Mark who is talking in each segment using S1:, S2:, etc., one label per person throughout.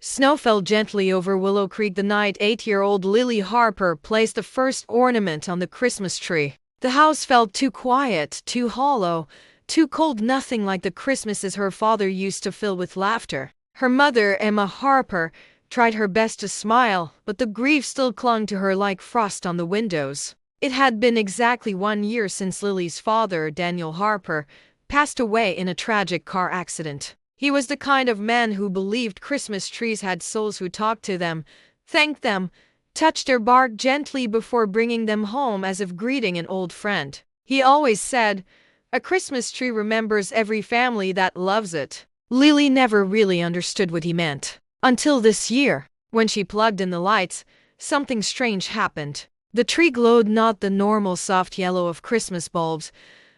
S1: Snow fell gently over Willow Creek the night 8-year-old Lily Harper placed the first ornament on the Christmas tree. The house felt too quiet, too hollow, too cold, nothing like the Christmases her father used to fill with laughter. Her mother, Emma Harper, tried her best to smile, but the grief still clung to her like frost on the windows. It had been exactly 1 year since Lily's father, Daniel Harper, passed away in a tragic car accident. He was the kind of man who believed Christmas trees had souls who talked to them, thanked them, touched their bark gently before bringing them home as if greeting an old friend. He always said, "A Christmas tree remembers every family that loves it." Lily never really understood what he meant. Until this year, when she plugged in the lights, something strange happened. The tree glowed not the normal soft yellow of Christmas bulbs,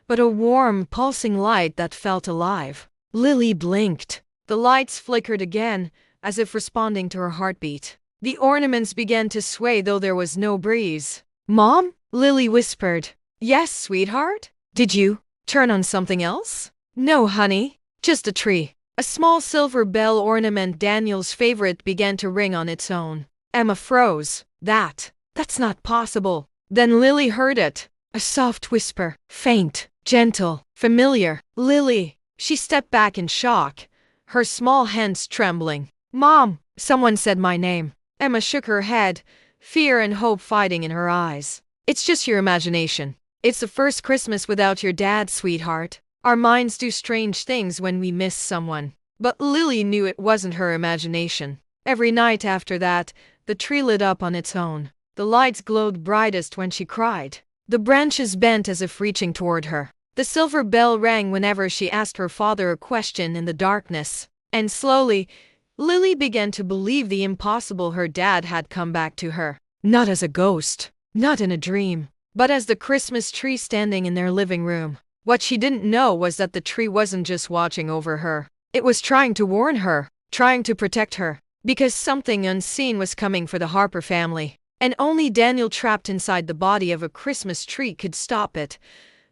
S1: but a warm, pulsing light that felt alive. Lily blinked. The lights flickered again, as if responding to her heartbeat. The ornaments began to sway though there was no breeze. "Mom?" Lily whispered. "Yes, sweetheart? Did you turn on something else?" "No, honey. Just a tree." A small silver bell ornament, Daniel's favorite, began to ring on its own. Emma froze. That's not possible." Then Lily heard it. A soft whisper. Faint, gentle, familiar. "Lily." She stepped back in shock, her small hands trembling. "Mom!" Someone said my name. Emma shook her head, fear and hope fighting in her eyes. "It's just your imagination. It's the first Christmas without your dad, sweetheart. Our minds do strange things when we miss someone." But Lily knew it wasn't her imagination. Every night after that, the tree lit up on its own. The lights glowed brightest when she cried. The branches bent as if reaching toward her. The silver bell rang whenever she asked her father a question in the darkness. And slowly, Lily began to believe the impossible. Her dad had come back to her. Not as a ghost, not in a dream, but as the Christmas tree standing in their living room. What she didn't know was that the tree wasn't just watching over her. It was trying to warn her, trying to protect her, because something unseen was coming for the Harper family. And only Daniel, trapped inside the body of a Christmas tree, could stop it.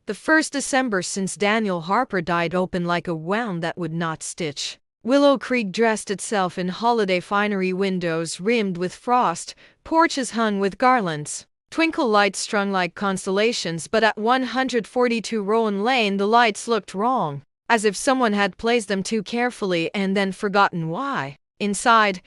S1: The first December since Daniel Harper died opened like a wound that would not stitch. Willow Creek dressed itself in holiday finery, windows rimmed with frost, porches hung with garlands, twinkle lights strung like constellations. But at 142 Rowan Lane the lights looked wrong, as if someone had placed them too carefully and then forgotten why. Inside,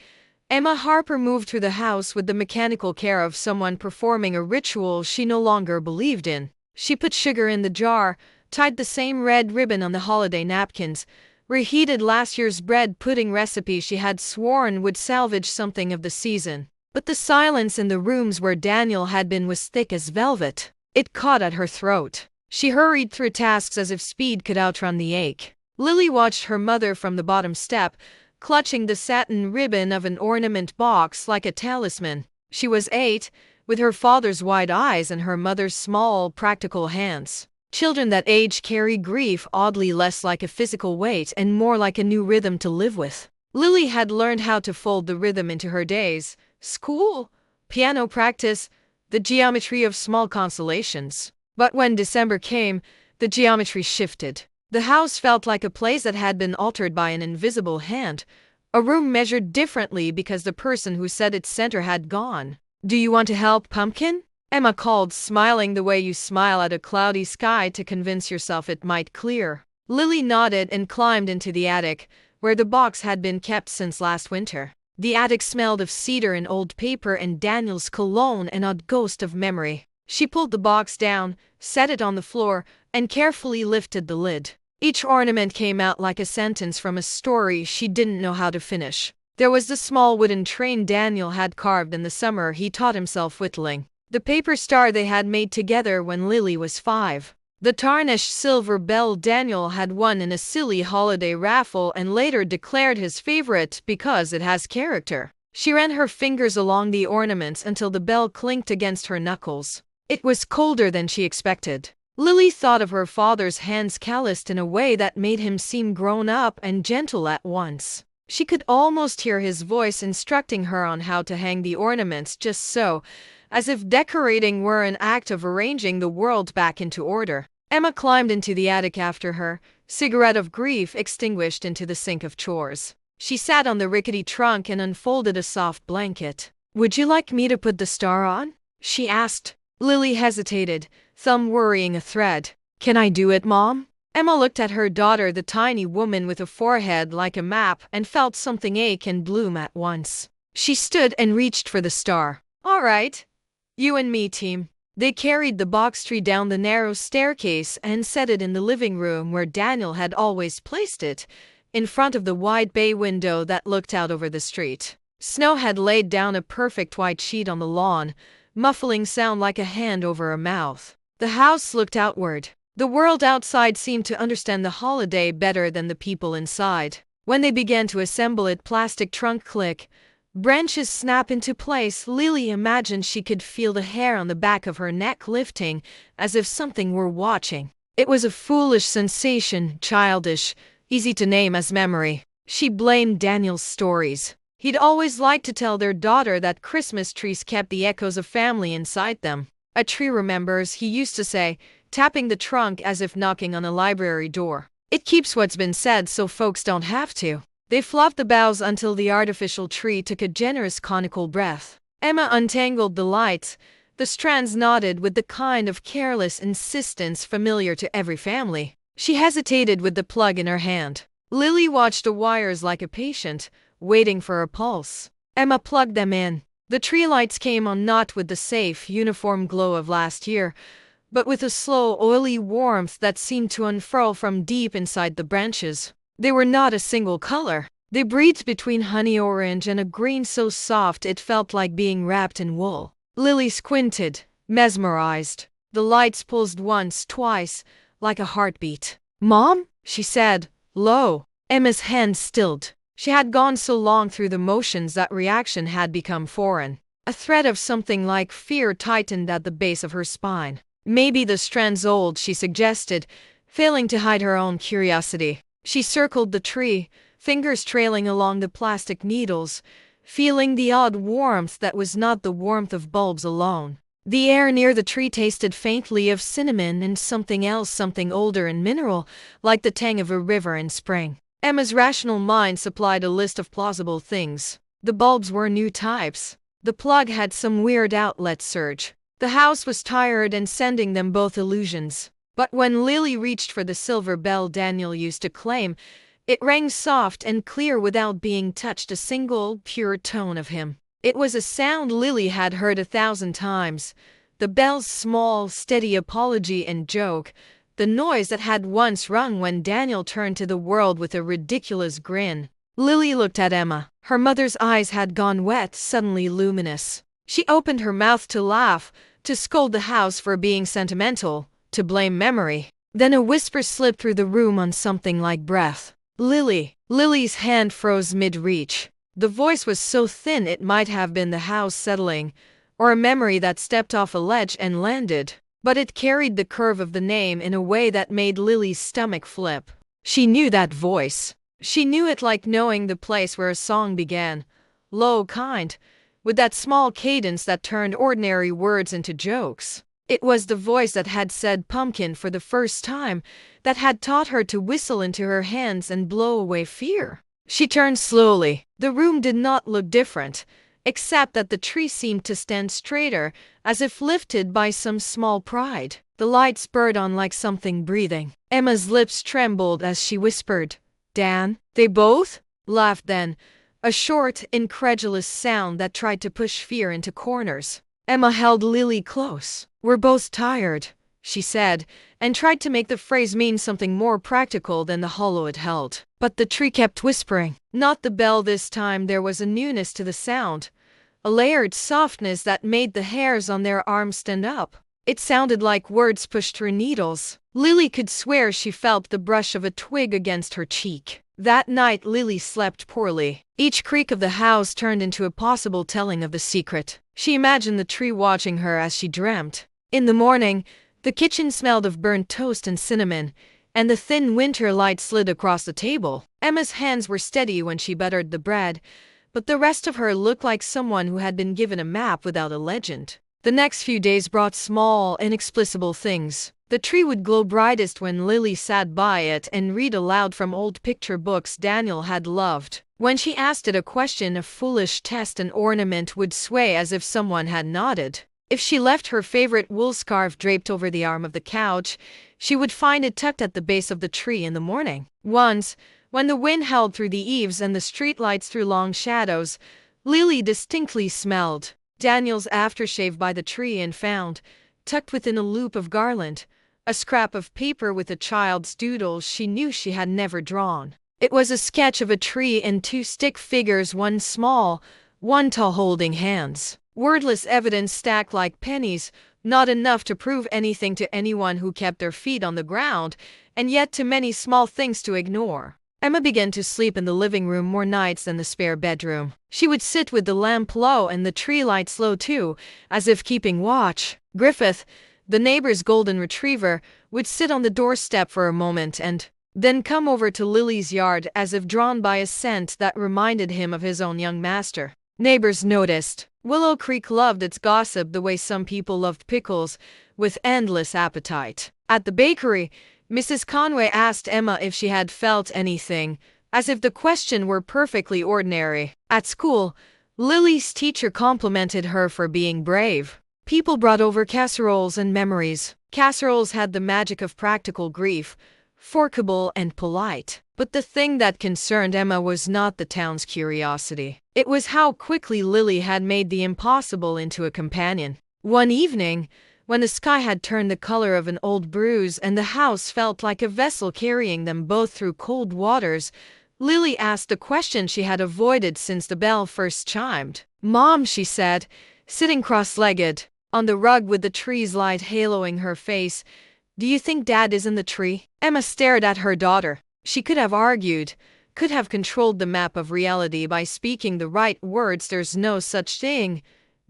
S1: Emma Harper moved through the house with the mechanical care of someone performing a ritual she no longer believed in. She put sugar in the jar, tied the same red ribbon on the holiday napkins, reheated last year's bread pudding recipe she had sworn would salvage something of the season. But the silence in the rooms where Daniel had been was thick as velvet. It caught at her throat. She hurried through tasks as if speed could outrun the ache. Lily watched her mother from the bottom step, clutching the satin ribbon of an ornament box like a talisman. She was 8, with her father's wide eyes and her mother's small, practical hands. Children that age carry grief oddly less like a physical weight and more like a new rhythm to live with. Lily had learned how to fold the rhythm into her days: school, piano practice, the geometry of small consolations. But when December came, the geometry shifted. The house felt like a place that had been altered by an invisible hand, a room measured differently because the person who set its center had gone. "Do you want to help, Pumpkin?" Emma called, smiling the way you smile at a cloudy sky to convince yourself it might clear. Lily nodded and climbed into the attic, where the box had been kept since last winter. The attic smelled of cedar and old paper and Daniel's cologne, an odd ghost of memory. She pulled the box down, set it on the floor, and carefully lifted the lid. Each ornament came out like a sentence from a story she didn't know how to finish. There was the small wooden train Daniel had carved in the summer he taught himself whittling. The paper star they had made together when Lily was 5. The tarnished silver bell Daniel had won in a silly holiday raffle and later declared his favorite because it has character. She ran her fingers along the ornaments until the bell clinked against her knuckles. It was colder than she expected. Lily thought of her father's hands, calloused in a way that made him seem grown up and gentle at once. She could almost hear his voice instructing her on how to hang the ornaments, just so, as if decorating were an act of arranging the world back into order. Emma climbed into the attic after her, cigarette of grief extinguished into the sink of chores. She sat on the rickety trunk and unfolded a soft blanket. "Would you like me to put the star on?" she asked. Lily hesitated, thumb worrying a thread. "Can I do it, Mom?" Emma looked at her daughter, the tiny woman with a forehead like a map, and felt something ache and bloom at once. She stood and reached for the star. "All right. You and me, team." They carried the box tree down the narrow staircase and set it in the living room where Daniel had always placed it, in front of the wide bay window that looked out over the street. Snow had laid down a perfect white sheet on the lawn, muffling sound like a hand over a mouth. The house looked outward. The world outside seemed to understand the holiday better than the people inside. When they began to assemble it, plastic trunk click, branches snap into place, Lily imagined she could feel the hair on the back of her neck lifting, as if something were watching. It was a foolish sensation, childish, easy to name as memory. She blamed Daniel's stories. He'd always liked to tell their daughter that Christmas trees kept the echoes of family inside them. "A tree remembers," he used to say, tapping the trunk as if knocking on a library door. "It keeps what's been said so folks don't have to." They fluffed the boughs until the artificial tree took a generous conical breath. Emma untangled the lights. The strands nodded with the kind of careless insistence familiar to every family. She hesitated with the plug in her hand. Lily watched the wires like a patient, waiting for a pulse. Emma plugged them in. The tree lights came on not with the safe, uniform glow of last year, but with a slow, oily warmth that seemed to unfurl from deep inside the branches. They were not a single color. They breathed between honey orange and a green so soft it felt like being wrapped in wool. Lily squinted, mesmerized. The lights pulsed once, twice, like a heartbeat. "Mom?" she said, low. Emma's hand stilled. She had gone so long through the motions that reaction had become foreign. A thread of something like fear tightened at the base of her spine. "Maybe the strand's old," she suggested, failing to hide her own curiosity. She circled the tree, fingers trailing along the plastic needles, feeling the odd warmth that was not the warmth of bulbs alone. The air near the tree tasted faintly of cinnamon and something else, something older and mineral, like the tang of a river in spring. Emma's rational mind supplied a list of plausible things. The bulbs were new types. The plug had some weird outlet surge. The house was tired and sending them both illusions. But when Lily reached for the silver bell Daniel used to claim, it rang soft and clear without being touched a single, pure tone of him. It was a sound Lily had heard 1,000 times. The bell's small, steady apology and joke, the noise that had once rung when Daniel turned to the world with a ridiculous grin. Lily looked at Emma. Her mother's eyes had gone wet, suddenly luminous. She opened her mouth to laugh, to scold the house for being sentimental, to blame memory. Then a whisper slipped through the room on something like breath. "Lily." Lily's hand froze mid-reach. The voice was so thin it might have been the house settling, or a memory that stepped off a ledge and landed. But it carried the curve of the name in a way that made Lily's stomach flip. She knew that voice. She knew it like knowing the place where a song began. Low, kind, with that small cadence that turned ordinary words into jokes. It was the voice that had said pumpkin for the first time, that had taught her to whistle into her hands and blow away fear. She turned slowly. The room did not look different, except that the tree seemed to stand straighter, as if lifted by some small pride. The light spurred on like something breathing. Emma's lips trembled as she whispered, "Dan?" They both laughed then, a short, incredulous sound that tried to push fear into corners. Emma held Lily close. "We're both tired," she said, and tried to make the phrase mean something more practical than the hollow it held. But the tree kept whispering. Not the bell this time. There was a newness to the sound, a layered softness that made the hairs on their arms stand up. It sounded like words pushed through needles. Lily could swear she felt the brush of a twig against her cheek. That night Lily slept poorly. Each creak of the house turned into a possible telling of the secret. She imagined the tree watching her as she dreamt. In the morning, the kitchen smelled of burnt toast and cinnamon, and the thin winter light slid across the table. Emma's hands were steady when she buttered the bread, but the rest of her looked like someone who had been given a map without a legend. The next few days brought small, inexplicable things. The tree would glow brightest when Lily sat by it and read aloud from old picture books Daniel had loved. When she asked it a question, a foolish test, an ornament would sway as if someone had nodded. If she left her favorite wool scarf draped over the arm of the couch, she would find it tucked at the base of the tree in the morning. Once, when the wind howled through the eaves and the streetlights threw long shadows, Lily distinctly smelled Daniel's aftershave by the tree and found, tucked within a loop of garland, a scrap of paper with a child's doodle she knew she had never drawn. It was a sketch of a tree and two stick figures, one small, one tall, holding hands. Wordless evidence stacked like pennies, not enough to prove anything to anyone who kept their feet on the ground, and yet too many small things to ignore. Emma began to sleep in the living room more nights than the spare bedroom. She would sit with the lamp low and the tree lights low too, as if keeping watch. Griffith, the neighbor's golden retriever, would sit on the doorstep for a moment and then come over to Lily's yard as if drawn by a scent that reminded him of his own young master. Neighbors noticed. Willow Creek loved its gossip the way some people loved pickles, with endless appetite. At the bakery, Mrs. Conway asked Emma if she had felt anything, as if the question were perfectly ordinary. At school, Lily's teacher complimented her for being brave. People brought over casseroles and memories. Casseroles had the magic of practical grief, forkable and polite. But the thing that concerned Emma was not the town's curiosity. It was how quickly Lily had made the impossible into a companion. One evening, when the sky had turned the color of an old bruise and the house felt like a vessel carrying them both through cold waters, Lily asked the question she had avoided since the bell first chimed. "Mom," she said, sitting cross-legged on the rug with the tree's light haloing her face, "do you think Dad is in the tree?" Emma stared at her daughter. She could have argued, could have controlled the map of reality by speaking the right words. There's no such thing.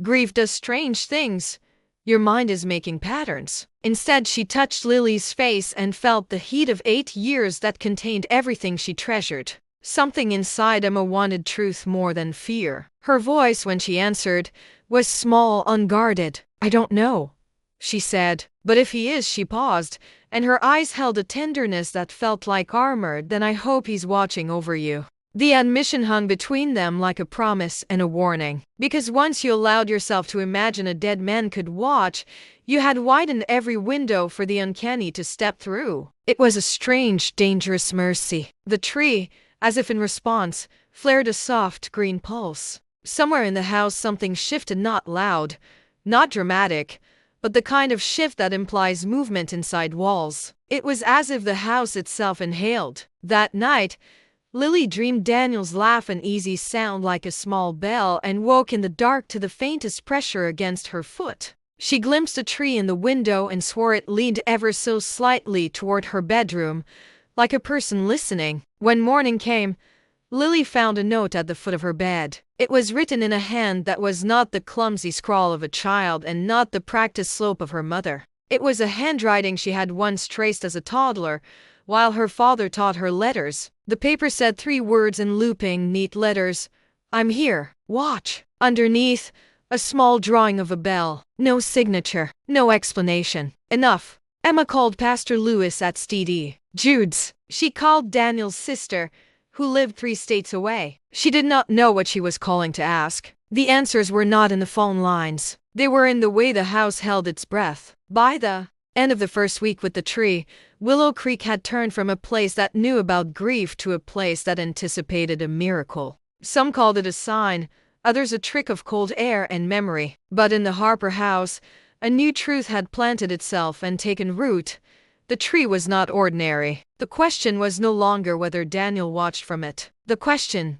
S1: Grief does strange things. Your mind is making patterns. Instead, she touched Lily's face and felt the heat of 8 years that contained everything she treasured. Something inside Emma wanted truth more than fear. Her voice, when she answered, was small, unguarded. "I don't know," she said. "But if he is," she paused, and her eyes held a tenderness that felt like armor, "then I hope he's watching over you." The admission hung between them like a promise and a warning. Because once you allowed yourself to imagine a dead man could watch, you had widened every window for the uncanny to step through. It was a strange, dangerous mercy. The tree, as if in response, flared a soft green pulse. Somewhere in the house something shifted, not loud, not dramatic, but the kind of shift that implies movement inside walls. It was as if the house itself inhaled. That night, Lily dreamed Daniel's laugh, an easy sound like a small bell, and woke in the dark to the faintest pressure against her foot. She glimpsed a tree in the window and swore it leaned ever so slightly toward her bedroom, like a person listening. When morning came, Lily found a note at the foot of her bed. It was written in a hand that was not the clumsy scrawl of a child and not the practiced slope of her mother. It was a handwriting she had once traced as a toddler, while her father taught her letters. The paper said 3 words in looping, neat letters: "I'm here. Watch." Underneath, a small drawing of a bell. No signature, no explanation. Enough. Emma called Pastor Lewis at Steady Jude's. She called Daniel's sister, who lived 3 states away. She did not know what she was calling to ask. The answers were not in the phone lines. They were in the way the house held its breath. By the end of the first week with the tree, Willow Creek had turned from a place that knew about grief to a place that anticipated a miracle. Some called it a sign, others a trick of cold air and memory. But in the Harper house, a new truth had planted itself and taken root. The tree was not ordinary. The question was no longer whether Daniel watched from it. The question,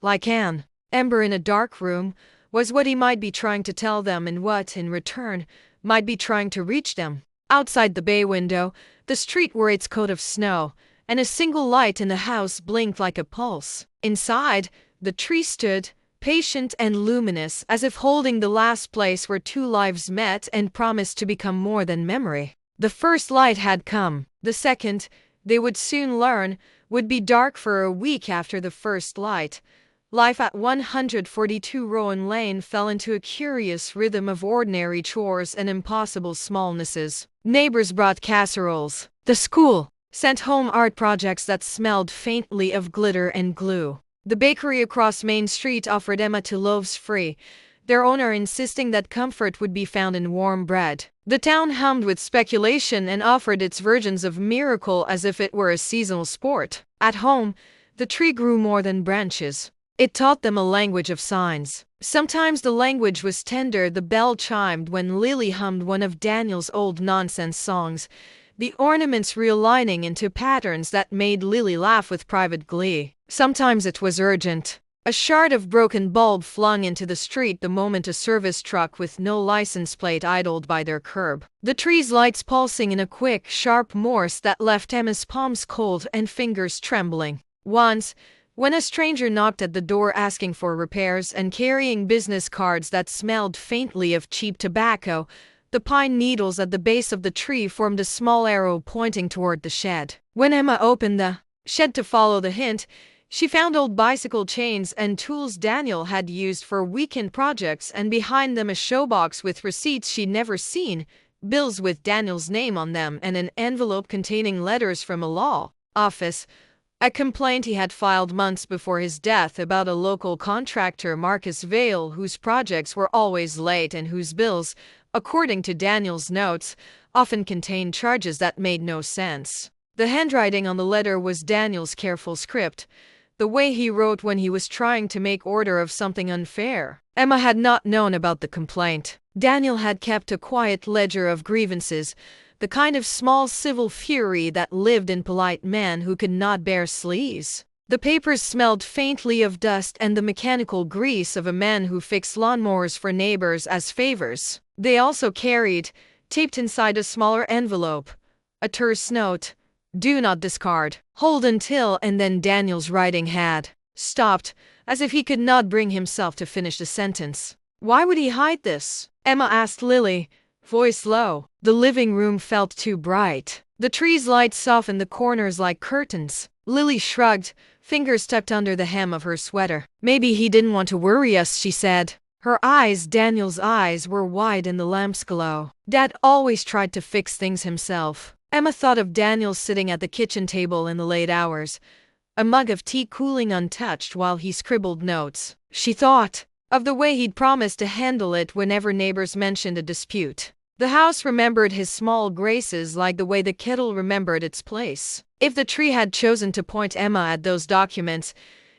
S1: like an ember in a dark room, was what he might be trying to tell them and what, in return, might be trying to reach them. Outside the bay window, the street wore its coat of snow, and a single light in the house blinked like a pulse. Inside, the tree stood, patient and luminous, as if holding the last place where 2 lives met and promised to become more than memory. The first light had come. The second, they would soon learn, would be dark for a week after the first light. Life at 142 Rowan Lane fell into a curious rhythm of ordinary chores and impossible smallnesses. Neighbors brought casseroles. The school sent home art projects that smelled faintly of glitter and glue. The bakery across Main Street offered Emma 2 loaves free, their owner insisting that comfort would be found in warm bread. The town hummed with speculation and offered its versions of miracle as if it were a seasonal sport. At home, the tree grew more than branches. It taught them a language of signs. Sometimes the language was tender. The bell chimed when Lily hummed one of Daniel's old nonsense songs, the ornaments realigning into patterns that made Lily laugh with private glee. Sometimes it was urgent. A shard of broken bulb flung into the street the moment a service truck with no license plate idled by their curb. The tree's lights pulsing in a quick, sharp Morse that left Emma's palms cold and fingers trembling. Once, when a stranger knocked at the door asking for repairs and carrying business cards that smelled faintly of cheap tobacco, the pine needles at the base of the tree formed a small arrow pointing toward the shed. When Emma opened the shed to follow the hint, she found old bicycle chains and tools Daniel had used for weekend projects, and behind them a showbox with receipts she'd never seen, bills with Daniel's name on them, and an envelope containing letters from a law office, a complaint he had filed months before his death about a local contractor, Marcus Vale, whose projects were always late and whose bills, according to Daniel's notes, often contained charges that made no sense. The handwriting on the letter was Daniel's careful script, the way he wrote when he was trying to make order of something unfair. Emma had not known about the complaint. Daniel had kept a quiet ledger of grievances, the kind of small civil fury that lived in polite men who could not bear sleaze. The papers smelled faintly of dust and the mechanical grease of a man who fixed lawnmowers for neighbors as favors. They also carried, taped inside a smaller envelope, a terse note: "Do not discard. Hold until," and then Daniel's writing had stopped, as if he could not bring himself to finish the sentence. Why would he hide this? Emma asked Lily, voice low. The living room felt too bright. The tree's light softened the corners like curtains. Lily shrugged, fingers tucked under the hem of her sweater. Maybe he didn't want to worry us, she said. Her eyes, Daniel's eyes, were wide in the lamp's glow. Dad always tried to fix things himself. Emma thought of Daniel sitting at the kitchen table in the late hours, a mug of tea cooling untouched while he scribbled notes. She thought of the way he'd promised to handle it whenever neighbors mentioned a dispute. The house remembered his small graces like the way the kettle remembered its place. If the tree had chosen to point Emma at those documents,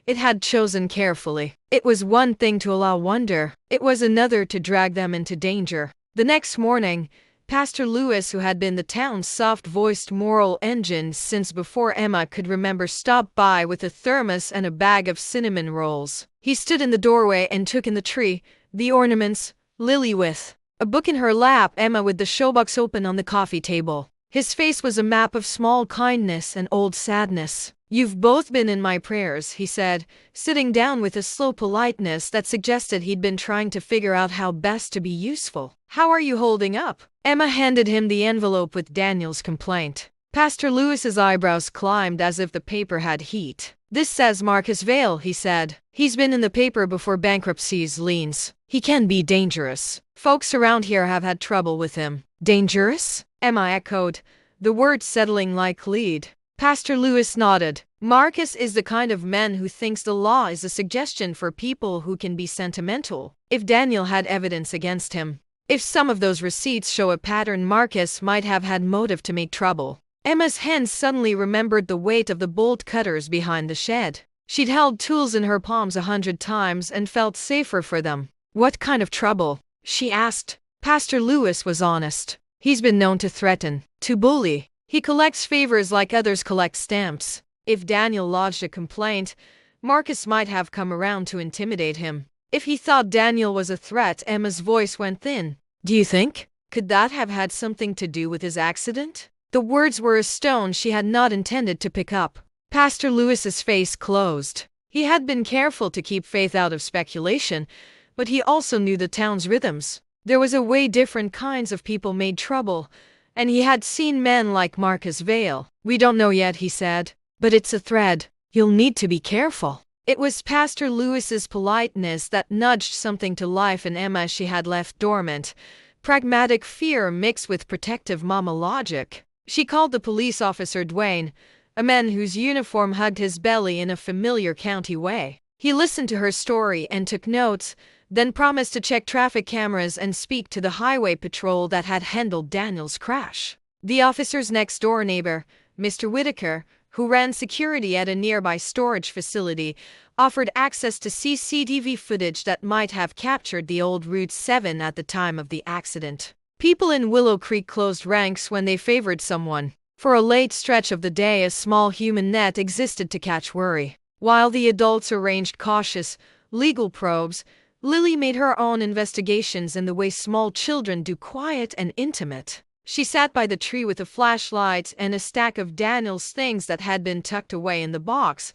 S1: it had chosen carefully. It was one thing to allow wonder, it was another to drag them into danger. The next morning, Pastor Lewis, who had been the town's soft-voiced moral engine since before Emma could remember, stopped by with a thermos and a bag of cinnamon rolls. He stood in the doorway and took in the tree, the ornaments, Lily with a book in her lap, Emma with the showbox open on the coffee table. His face was a map of small kindness and old sadness. "You've both been in my prayers," he said, sitting down with a slow politeness that suggested he'd been trying to figure out how best to be useful. "How are you holding up?" Emma handed him the envelope with Daniel's complaint. Pastor Lewis's eyebrows climbed as if the paper had heat. "This says Marcus Vale," he said. "He's been in the paper before bankruptcy's liens. He can be dangerous. Folks around here have had trouble with him." "Dangerous?" Emma echoed, the word settling like lead. Pastor Lewis nodded. "Marcus is the kind of man who thinks the law is a suggestion for people who can be sentimental. If Daniel had evidence against him, if some of those receipts show a pattern, Marcus might have had motive to make trouble." Emma's hands suddenly remembered the weight of the bolt cutters behind the shed. She'd held tools in her palms 100 times and felt safer for them. "What kind of trouble?" she asked. Pastor Lewis was honest. "He's been known to threaten, to bully. He collects favors like others collect stamps. If Daniel lodged a complaint, Marcus might have come around to intimidate him. If he thought Daniel was a threat," Emma's voice went thin. "Do you think? Could that have had something to do with his accident?" The words were a stone she had not intended to pick up. Pastor Lewis's face closed. He had been careful to keep faith out of speculation, but he also knew the town's rhythms. There was a way different kinds of people made trouble, and he had seen men like Marcus Vale. "We don't know yet," he said, "but it's a thread. You'll need to be careful." It was Pastor Lewis's politeness that nudged something to life in Emma she had left dormant, pragmatic fear mixed with protective mama logic. She called the police officer Dwayne, a man whose uniform hugged his belly in a familiar county way. He listened to her story and took notes, then promised to check traffic cameras and speak to the highway patrol that had handled Daniel's crash. The officer's next-door neighbor, Mr. Whitaker, who ran security at a nearby storage facility, offered access to CCTV footage that might have captured the old Route 7 at the time of the accident. People in Willow Creek closed ranks when they favored someone. For a late stretch of the day, a small human net existed to catch worry. While the adults arranged cautious, legal probes, Lily made her own investigations in the way small children do, quiet and intimate. She sat by the tree with a flashlight and a stack of Daniel's things that had been tucked away in the box,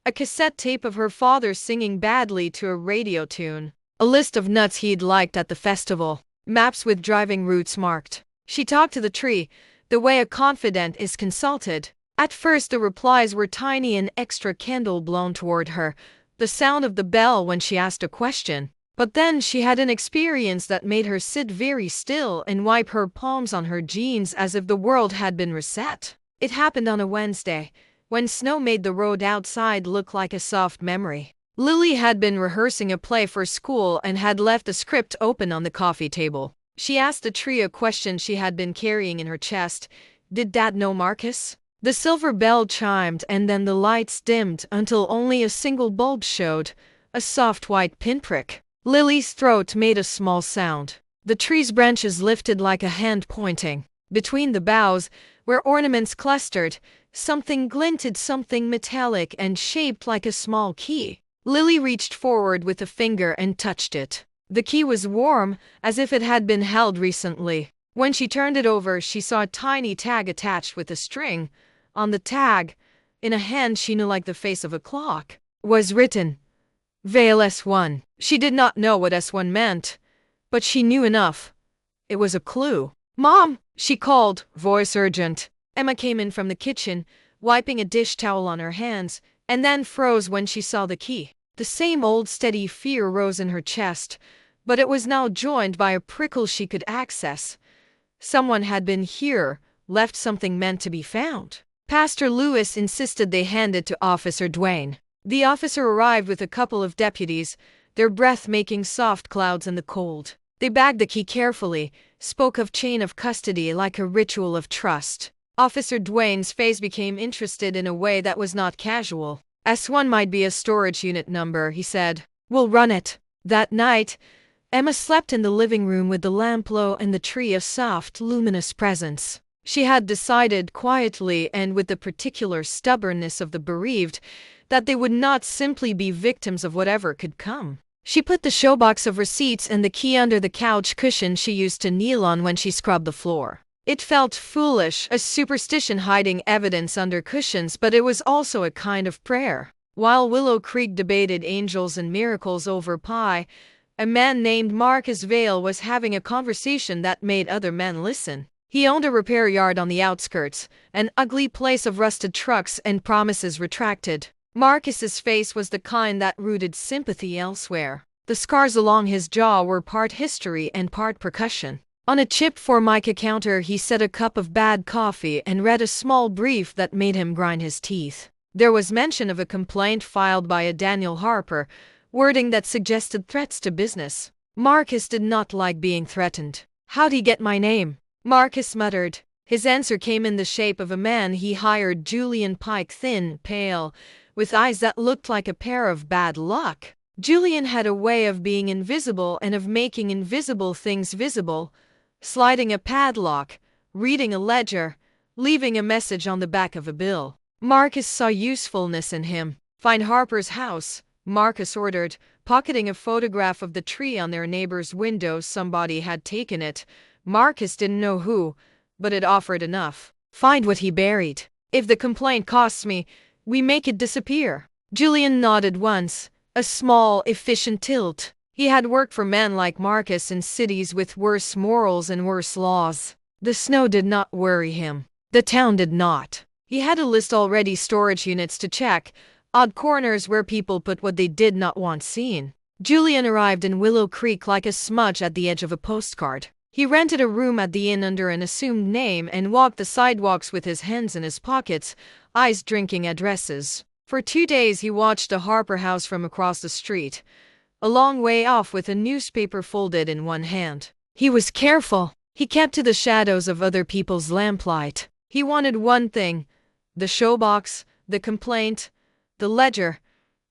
S1: a cassette tape of her father singing badly to a radio tune, a list of nuts he'd liked at the festival, maps with driving routes marked. She talked to the tree, the way a confidant is consulted. At first the replies were tiny, an extra candle blown toward her, the sound of the bell when she asked a question. But then she had an experience that made her sit very still and wipe her palms on her jeans as if the world had been reset. It happened on a Wednesday, when snow made the road outside look like a soft memory. Lily had been rehearsing a play for school and had left the script open on the coffee table. She asked the tree a question she had been carrying in her chest. Did Dad know Marcus? The silver bell chimed and then the lights dimmed until only a single bulb showed, a soft white pinprick. Lily's throat made a small sound. The tree's branches lifted like a hand pointing. Between the boughs, where ornaments clustered, something glinted, something metallic and shaped like a small key. Lily reached forward with a finger and touched it. The key was warm, as if it had been held recently. When she turned it over, she saw a tiny tag attached with a string. On the tag, in a hand she knew like the face of a clock, was written, Vale S1. She did not know what S1 meant, but she knew enough. It was a clue. Mom, she called, voice urgent. Emma came in from the kitchen, wiping a dish towel on her hands, and then froze when she saw the key. The same old steady fear rose in her chest, but it was now joined by a prickle she could access. Someone had been here, left something meant to be found. Pastor Lewis insisted they hand it to Officer Duane. The officer arrived with a couple of deputies, their breath making soft clouds in the cold. They bagged the key carefully, spoke of chain of custody like a ritual of trust. Officer Duane's face became interested in a way that was not casual. S1 might be a storage unit number, he said. We'll run it. That night, Emma slept in the living room with the lamp low and the tree a soft, luminous presence. She had decided quietly and with the particular stubbornness of the bereaved that they would not simply be victims of whatever could come. She put the showbox of receipts and the key under the couch cushion she used to kneel on when she scrubbed the floor. It felt foolish, a superstition hiding evidence under cushions, but it was also a kind of prayer. While Willow Creek debated angels and miracles over pie, a man named Marcus Vale was having a conversation that made other men listen. He owned a repair yard on the outskirts, an ugly place of rusted trucks and promises retracted. Marcus's face was the kind that rooted sympathy elsewhere. The scars along his jaw were part history and part percussion. On a chipped formica counter he set a cup of bad coffee and read a small brief that made him grind his teeth. There was mention of a complaint filed by a Daniel Harper, wording that suggested threats to business. Marcus did not like being threatened. How'd he get my name? Marcus muttered. His answer came in the shape of a man he hired, Julian Pike, thin, pale, with eyes that looked like a pair of bad luck. Julian had a way of being invisible and of making invisible things visible, sliding a padlock, reading a ledger, leaving a message on the back of a bill. Marcus saw usefulness in him. Find Harper's house, Marcus ordered, pocketing a photograph of the tree on their neighbor's window. Somebody had taken it. Marcus didn't know who, but it offered enough. Find what he buried. If the complaint costs me, we make it disappear. Julian nodded once, a small, efficient tilt. He had worked for men like Marcus in cities with worse morals and worse laws. The snow did not worry him. The town did not. He had a list already: storage units to check, odd corners where people put what they did not want seen. Julian arrived in Willow Creek like a smudge at the edge of a postcard. He rented a room at the inn under an assumed name and walked the sidewalks with his hands in his pockets, eyes drinking addresses. For 2 days he watched the Harper house from across the street, a long way off with a newspaper folded in one hand. He was careful. He kept to the shadows of other people's lamplight. He wanted one thing: the showbox, the complaint, the ledger,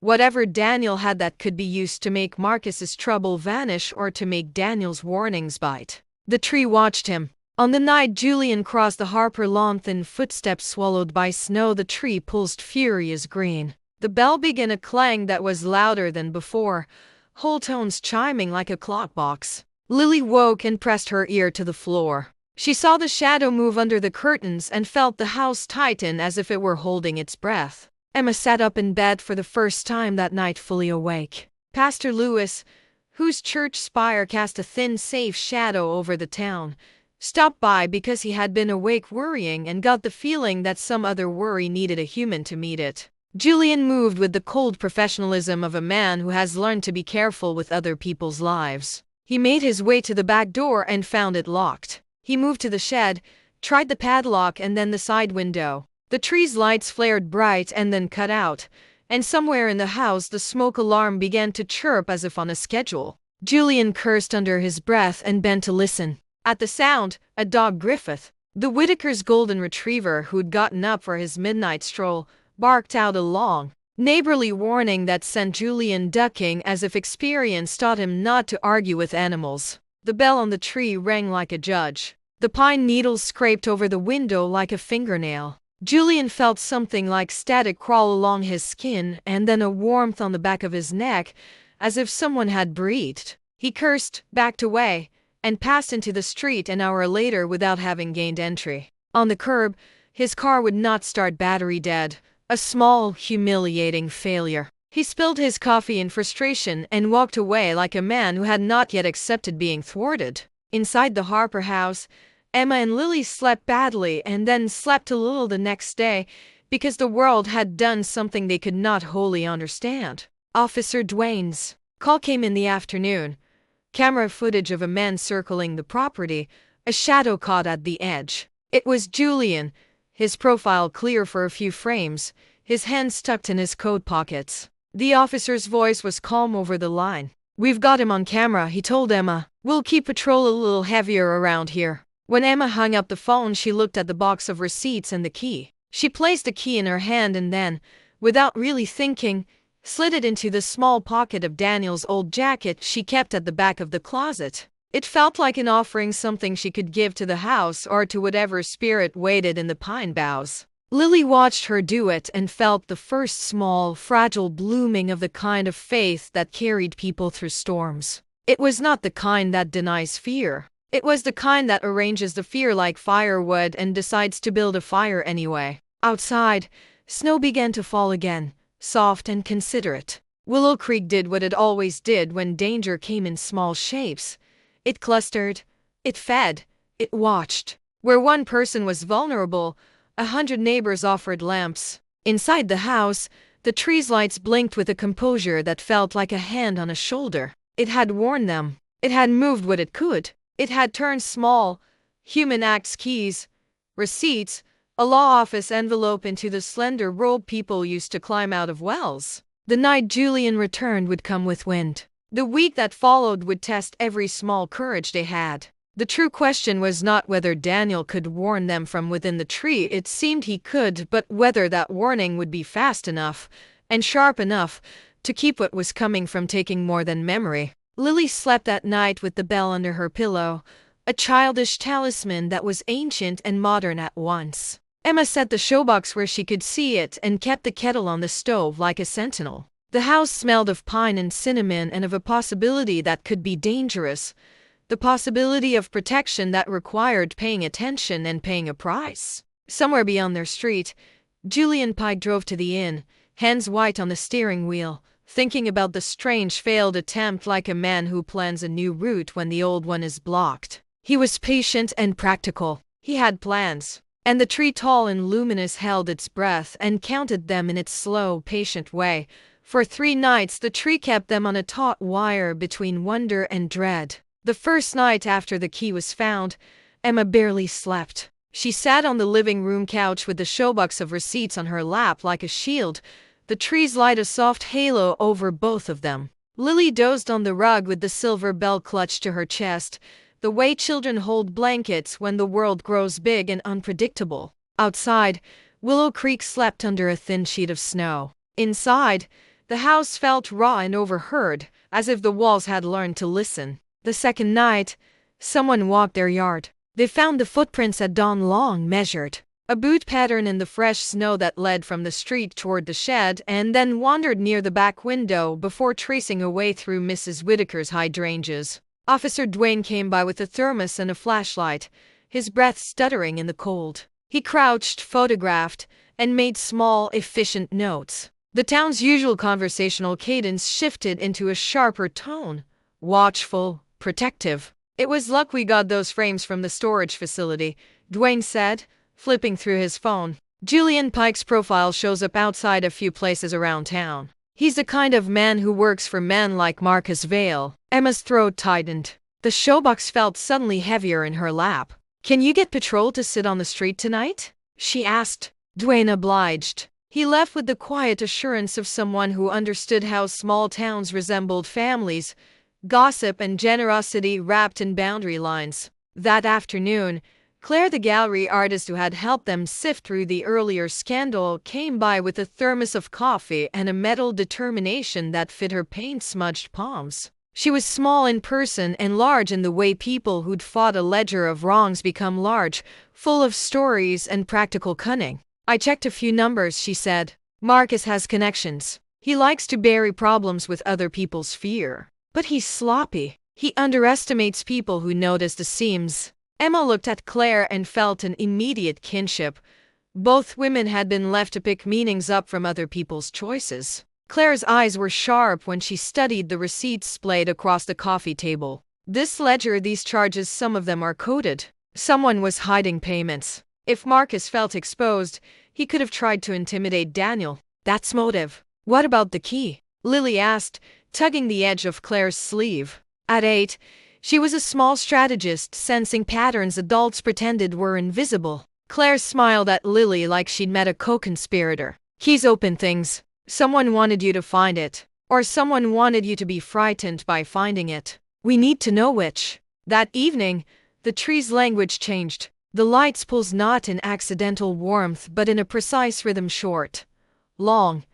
S1: whatever Daniel had that could be used to make Marcus's trouble vanish or to make Daniel's warnings bite. The tree watched him. On the night Julian crossed the Harper lawn, thin footsteps swallowed by snow, the tree pulsed furious green. The bell began a clang that was louder than before, whole tones chiming like a clock box. Lily woke and pressed her ear to the floor. She saw the shadow move under the curtains and felt the house tighten as if it were holding its breath. Emma sat up in bed for the first time that night, fully awake. Pastor Lewis, whose church spire cast a thin, safe shadow over the town, stopped by because he had been awake worrying and got the feeling that some other worry needed a human to meet it. Julian moved with the cold professionalism of a man who has learned to be careful with other people's lives. He made his way to the back door and found it locked. He moved to the shed, tried the padlock and then the side window. The tree's lights flared bright and then cut out, and somewhere in the house the smoke alarm began to chirp as if on a schedule. Julian cursed under his breath and bent to listen. At the sound, a dog, Griffith, the Whitakers' golden retriever who'd gotten up for his midnight stroll, barked out a long, neighborly warning that sent Julian ducking as if experience taught him not to argue with animals. The bell on the tree rang like a judge. The pine needles scraped over the window like a fingernail. Julian felt something like static crawl along his skin and then a warmth on the back of his neck, as if someone had breathed. He cursed, backed away, and passed into the street an hour later without having gained entry. On the curb, his car would not start, battery dead. A small, humiliating failure. He spilled his coffee in frustration and walked away like a man who had not yet accepted being thwarted. Inside the Harper house, Emma and Lily slept badly and then slept a little the next day because the world had done something they could not wholly understand. Officer Duane's call came in the afternoon. Camera footage of a man circling the property, a shadow caught at the edge. It was Julian, his profile clear for a few frames, his hands tucked in his coat pockets. The officer's voice was calm over the line. "We've got him on camera," he told Emma. "We'll keep patrol a little heavier around here." When Emma hung up the phone, she looked at the box of receipts and the key. She placed the key in her hand and then, without really thinking, slid it into the small pocket of Daniel's old jacket she kept at the back of the closet. It felt like an offering, something she could give to the house or to whatever spirit waited in the pine boughs. Lily watched her do it and felt the first small, fragile blooming of the kind of faith that carried people through storms. It was not the kind that denies fear. It was the kind that arranges the fear like firewood and decides to build a fire anyway. Outside, snow began to fall again, soft and considerate. Willow Creek did what it always did when danger came in small shapes. It clustered, it fed, it watched. Where one person was vulnerable, 100 neighbors offered lamps. Inside the house, the tree's lights blinked with a composure that felt like a hand on a shoulder. It had warned them. It had moved what it could. It had turned small, human acts, keys, receipts, a law office envelope into the slender rope people used to climb out of wells. The night Julian returned would come with wind. The week that followed would test every small courage they had. The true question was not whether Daniel could warn them from within the tree. It seemed he could, but whether that warning would be fast enough and sharp enough to keep what was coming from taking more than memory. Lily slept that night with the bell under her pillow, a childish talisman that was ancient and modern at once. Emma set the showbox where she could see it and kept the kettle on the stove like a sentinel. The house smelled of pine and cinnamon and of a possibility that could be dangerous, the possibility of protection that required paying attention and paying a price. Somewhere beyond their street, Julian Pike drove to the inn, hands white on the steering wheel, thinking about the strange failed attempt like a man who plans a new route when the old one is blocked. He was patient and practical. He had plans. And the tree, tall and luminous, held its breath and counted them in its slow, patient way. For 3 nights the tree kept them on a taut wire between wonder and dread. The first night after the key was found, Emma barely slept. She sat on the living room couch with the showbox of receipts on her lap like a shield. The trees light a soft halo over both of them. Lily dozed on the rug with the silver bell clutched to her chest, the way children hold blankets when the world grows big and unpredictable. Outside, Willow Creek slept under a thin sheet of snow. Inside, the house felt raw and overheard, as if the walls had learned to listen. The second night, someone walked their yard. They found the footprints at dawn, long measured, a boot pattern in the fresh snow that led from the street toward the shed and then wandered near the back window before tracing a way through Mrs. Whitaker's hydrangeas. Officer Duane came by with a thermos and a flashlight, his breath stuttering in the cold. He crouched, photographed, and made small, efficient notes. The town's usual conversational cadence shifted into a sharper tone, watchful, protective. "It was luck we got those frames from the storage facility," Duane said, flipping through his phone. "Julian Pike's profile shows up outside a few places around town. He's the kind of man who works for men like Marcus Vale." Emma's throat tightened. The showbox felt suddenly heavier in her lap. "Can you get patrol to sit on the street tonight?" she asked. Duane obliged. He left with the quiet assurance of someone who understood how small towns resembled families, gossip and generosity wrapped in boundary lines. That afternoon, Claire, the gallery artist who had helped them sift through the earlier scandal, came by with a thermos of coffee and a metal determination that fit her paint-smudged palms. She was small in person and large in the way people who'd fought a ledger of wrongs become large, full of stories and practical cunning. "I checked a few numbers," she said. "Marcus has connections. He likes to bury problems with other people's fear. But he's sloppy. He underestimates people who notice the seams." Emma looked at Claire and felt an immediate kinship. Both women had been left to pick meanings up from other people's choices. Claire's eyes were sharp when she studied the receipts splayed across the coffee table. "This ledger, these charges, some of them are coded. Someone was hiding payments. If Marcus felt exposed, he could have tried to intimidate Daniel. That's motive." "What about the key?" Lily asked, tugging the edge of Claire's sleeve. At 8, she was a small strategist, sensing patterns adults pretended were invisible. Claire smiled at Lily like she'd met a co-conspirator. "Keys open things. Someone wanted you to find it. Or someone wanted you to be frightened by finding it. We need to know which." That evening, the tree's language changed. The light's pulse not in accidental warmth but in a precise rhythm, short, long,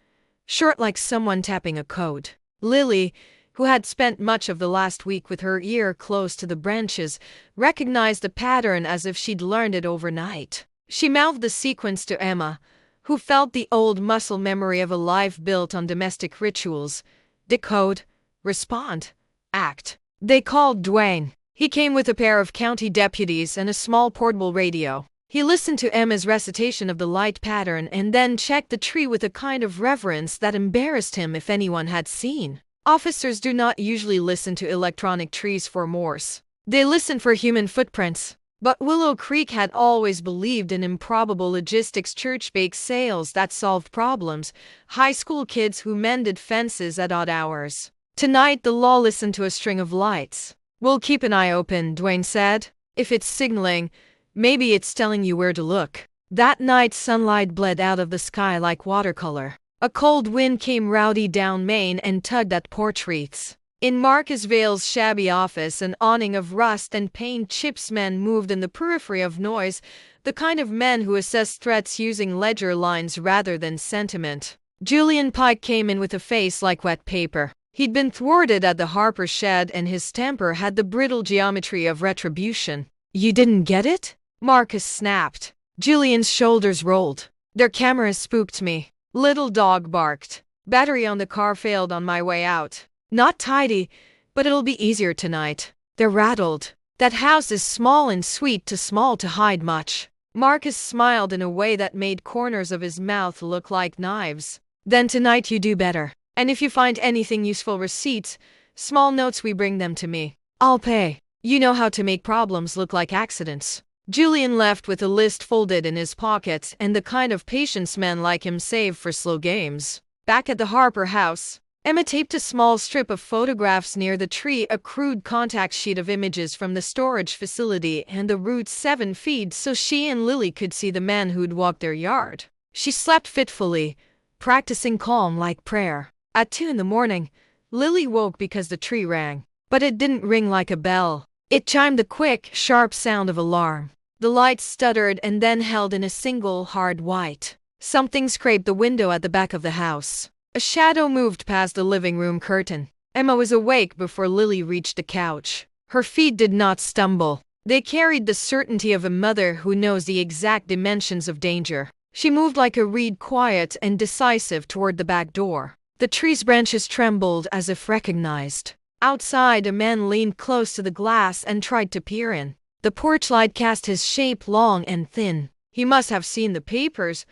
S1: short like someone tapping a code. Lily, who had spent much of the last week with her ear close to the branches, recognized the pattern as if she'd learned it overnight. She mouthed the sequence to Emma, who felt the old muscle memory of a life built on domestic rituals. Decode, respond, act. They called Duane. He came with a pair of county deputies and a small portable radio. He listened to Emma's recitation of the light pattern and then checked the tree with a kind of reverence that embarrassed him if anyone had seen. Officers do not usually listen to electronic trees for Morse. They listen for human footprints. But Willow Creek had always believed in improbable logistics, church bake sales that solved problems, high school kids who mended fences at odd hours. Tonight the law listened to a string of lights. "We'll keep an eye open," Duane said. "If it's signaling, maybe it's telling you where to look." That night sunlight bled out of the sky like watercolor. A cold wind came rowdy down Main and tugged at porch wreaths. In Marcus Vale's shabby office, an awning of rust and paint chips, men moved in the periphery of noise, the kind of men who assess threats using ledger lines rather than sentiment. Julian Pike came in with a face like wet paper. He'd been thwarted at the Harper shed and his temper had the brittle geometry of retribution. "You didn't get it?" Marcus snapped. Julian's shoulders rolled. "Their cameras spooked me." Little dog barked. "Battery on the car failed on my way out. Not tidy, but it'll be easier tonight." They're rattled. "That house is small and sweet, too small to hide much." Marcus smiled in a way that made corners of his mouth look like knives. "Then tonight you do better. And if you find anything useful, receipts, small notes, we bring them to me. I'll pay. You know how to make problems look like accidents." Julian left with a list folded in his pocket and the kind of patience men like him save for slow games. Back at the Harper house, Emma taped a small strip of photographs near the tree, a crude contact sheet of images from the storage facility and the Route 7 feed so she and Lily could see the man who'd walked their yard. She slept fitfully, practicing calm like prayer. At 2 in the morning, Lily woke because the tree rang. But it didn't ring like a bell. It chimed the quick, sharp sound of alarm. The lights stuttered and then held in a single, hard white. Something scraped the window at the back of the house. A shadow moved past the living room curtain. Emma was awake before Lily reached the couch. Her feet did not stumble. They carried the certainty of a mother who knows the exact dimensions of danger. She moved like a reed, quiet and decisive, toward the back door. The tree's branches trembled as if recognized. Outside, a man leaned close to the glass and tried to peer in. The porch light cast his shape long and thin. He must have seen the papers,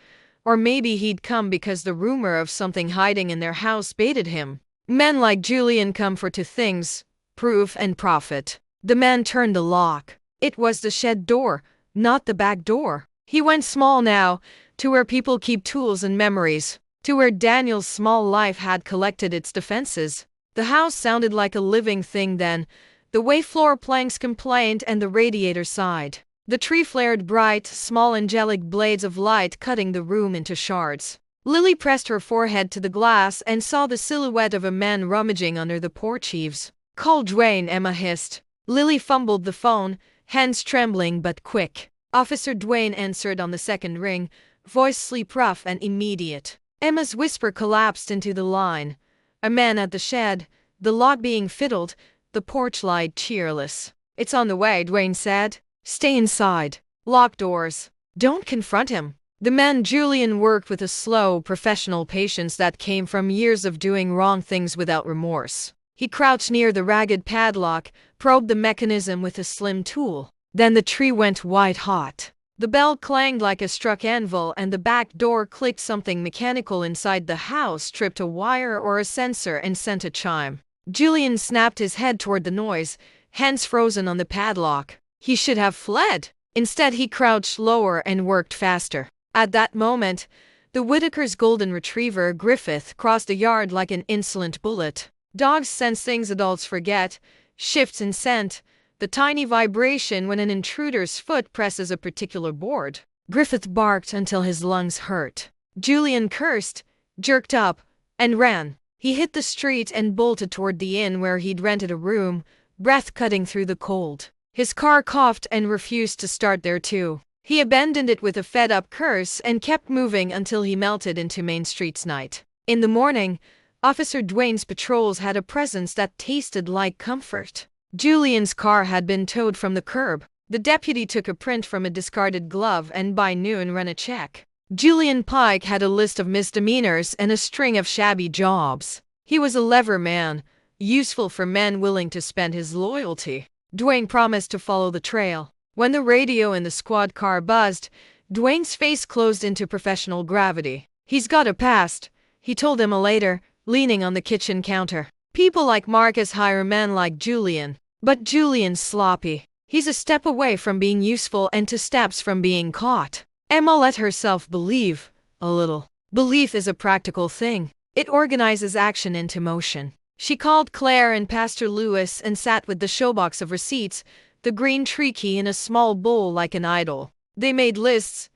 S1: or maybe he'd come because the rumor of something hiding in their house baited him. Men like Julian come for two things: proof and profit. The man turned the lock. It was the shed door, not the back door. He went small now, to where people keep tools and memories, to where Daniel's small life had collected its defenses. The house sounded like a living thing then, the way floor planks complained and the radiator sighed. The tree flared bright, small angelic blades of light, cutting the room into shards. Lily pressed her forehead to the glass and saw the silhouette of a man rummaging under the porch eaves. "Call Dwayne," Emma hissed. Lily fumbled the phone, hands trembling but quick. Officer Dwayne answered on the second ring, voice sleep rough and immediate. Emma's whisper collapsed into the line. A man at the shed, the lock being fiddled, the porch light cheerless. "It's on the way," Dwayne said. "Stay inside. Lock doors. Don't confront him." The man Julian worked with a slow, professional patience that came from years of doing wrong things without remorse. He crouched near the ragged padlock, probed the mechanism with a slim tool. Then the tree went white-hot. The bell clanged like a struck anvil and the back door clicked. Something mechanical inside the house tripped a wire or a sensor and sent a chime. Julian snapped his head toward the noise, hands frozen on the padlock. He should have fled. Instead, he crouched lower and worked faster. At that moment, the Whitaker's golden retriever, Griffith, crossed the yard like an insolent bullet. Dogs sense things adults forget, shifts in scent, the tiny vibration when an intruder's foot presses a particular board. Griffith barked until his lungs hurt. Julian cursed, jerked up, and ran. He hit the street and bolted toward the inn where he'd rented a room, breath cutting through the cold. His car coughed and refused to start there too. He abandoned it with a fed-up curse and kept moving until he melted into Main Street's night. In the morning, Officer Dwayne's patrols had a presence that tasted like comfort. Julian's car had been towed from the curb. The deputy took a print from a discarded glove and by noon ran a check. Julian Pike had a list of misdemeanors and a string of shabby jobs. He was a lever man, useful for men willing to spend his loyalty. Dwayne promised to follow the trail. When the radio in the squad car buzzed, Dwayne's face closed into professional gravity. "He's got a past," he told Emma later, leaning on the kitchen counter. "People like Marcus hire men like Julian. But Julian's sloppy. He's a step away from being useful and 2 steps from being caught." Emma let herself believe, a little. Belief is a practical thing. It organizes action into motion. She called Claire and Pastor Lewis and sat with the showbox of receipts, the green tree key in a small bowl like an idol. They made lists: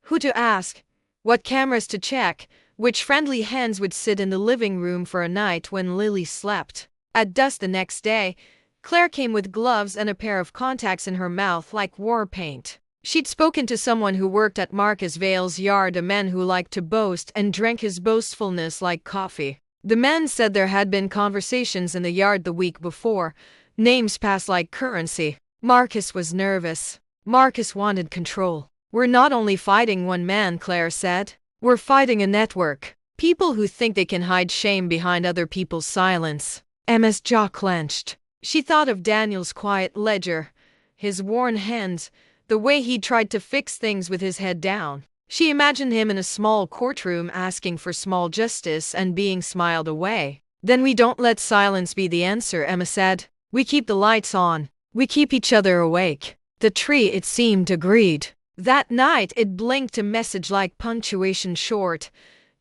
S1: who to ask, what cameras to check, which friendly hands would sit in the living room for a night when Lily slept. At dusk the next day, Claire came with gloves and a pair of contacts in her mouth like war paint. She'd spoken to someone who worked at Marcus Vale's yard, a man who liked to boast and drank his boastfulness like coffee. The man said there had been conversations in the yard the week before, names passed like currency. Marcus was nervous. Marcus wanted control. "We're not only fighting one man," Claire said. "We're fighting a network. People who think they can hide shame behind other people's silence." Emma's jaw clenched. She thought of Daniel's quiet ledger, his worn hands, the way he tried to fix things with his head down. She imagined him in a small courtroom asking for small justice and being smiled away. "Then we don't let silence be the answer," Emma said. "We keep the lights on. We keep each other awake." The tree, it seemed, agreed. That night it blinked a message like punctuation short.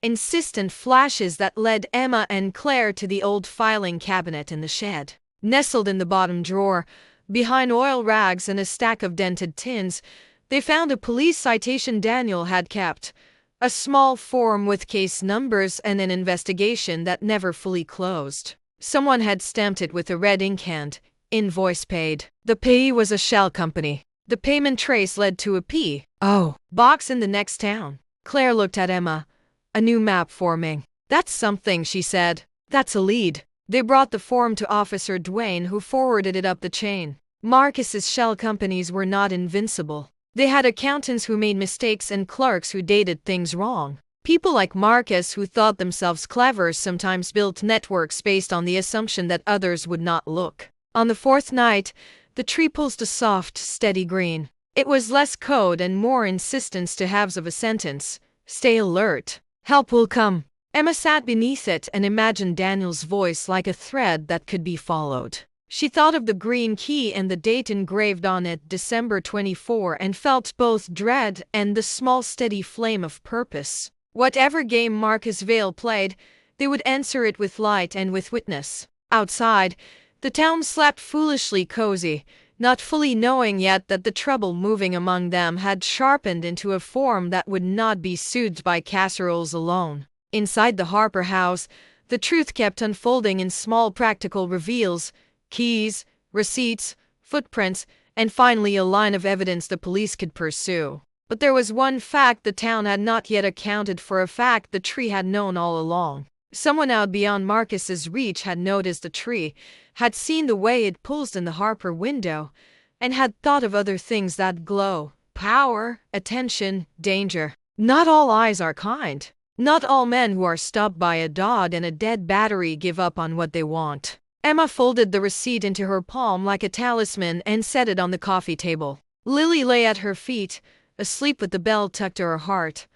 S1: insistent flashes that led Emma and Claire to the old filing cabinet in the shed. Nestled in the bottom drawer, behind oil rags and a stack of dented tins, they found a police citation Daniel had kept, a small form with case numbers and an investigation that never fully closed. Someone had stamped it with a red ink hand, invoice paid. The payee was a shell company. The payment trace led to a P.O. box in the next town. Claire looked at Emma, a new map forming. That's something, she said. That's a lead. They brought the form to Officer Duane, who forwarded it up the chain. Marcus's shell companies were not invincible. They had accountants who made mistakes and clerks who dated things wrong. People like Marcus, who thought themselves clever, sometimes built networks based on the assumption that others would not look. On the fourth night, the tree pulsed a soft, steady green. It was less code and more insistence to halves of a sentence. Stay alert. Help will come. Emma sat beneath it and imagined Daniel's voice like a thread that could be followed. She thought of the green key and the date engraved on it, December 24, and felt both dread and the small steady flame of purpose. Whatever game Marcus Vale played, they would answer it with light and with witness. Outside, the town slept foolishly cozy, not fully knowing yet that the trouble moving among them had sharpened into a form that would not be soothed by casseroles alone. Inside the Harper house, the truth kept unfolding in small practical reveals: keys, receipts, footprints, and finally a line of evidence the police could pursue. But there was one fact the town had not yet accounted for, a fact the tree had known all along. Someone out beyond Marcus's reach had noticed the tree, had seen the way it pulsed in the Harper window, and had thought of other things that glow: power, attention, danger. Not all eyes are kind. Not all men who are stopped by a dog and a dead battery give up on what they want. Emma folded the receipt into her palm like a talisman and set it on the coffee table. Lily lay at her feet, asleep with the bell tucked to her heart.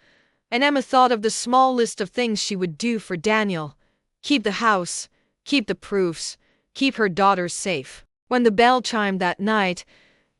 S1: And Emma thought of the small list of things she would do for Daniel. Keep the house, keep the proofs, keep her daughters safe. When the bell chimed that night,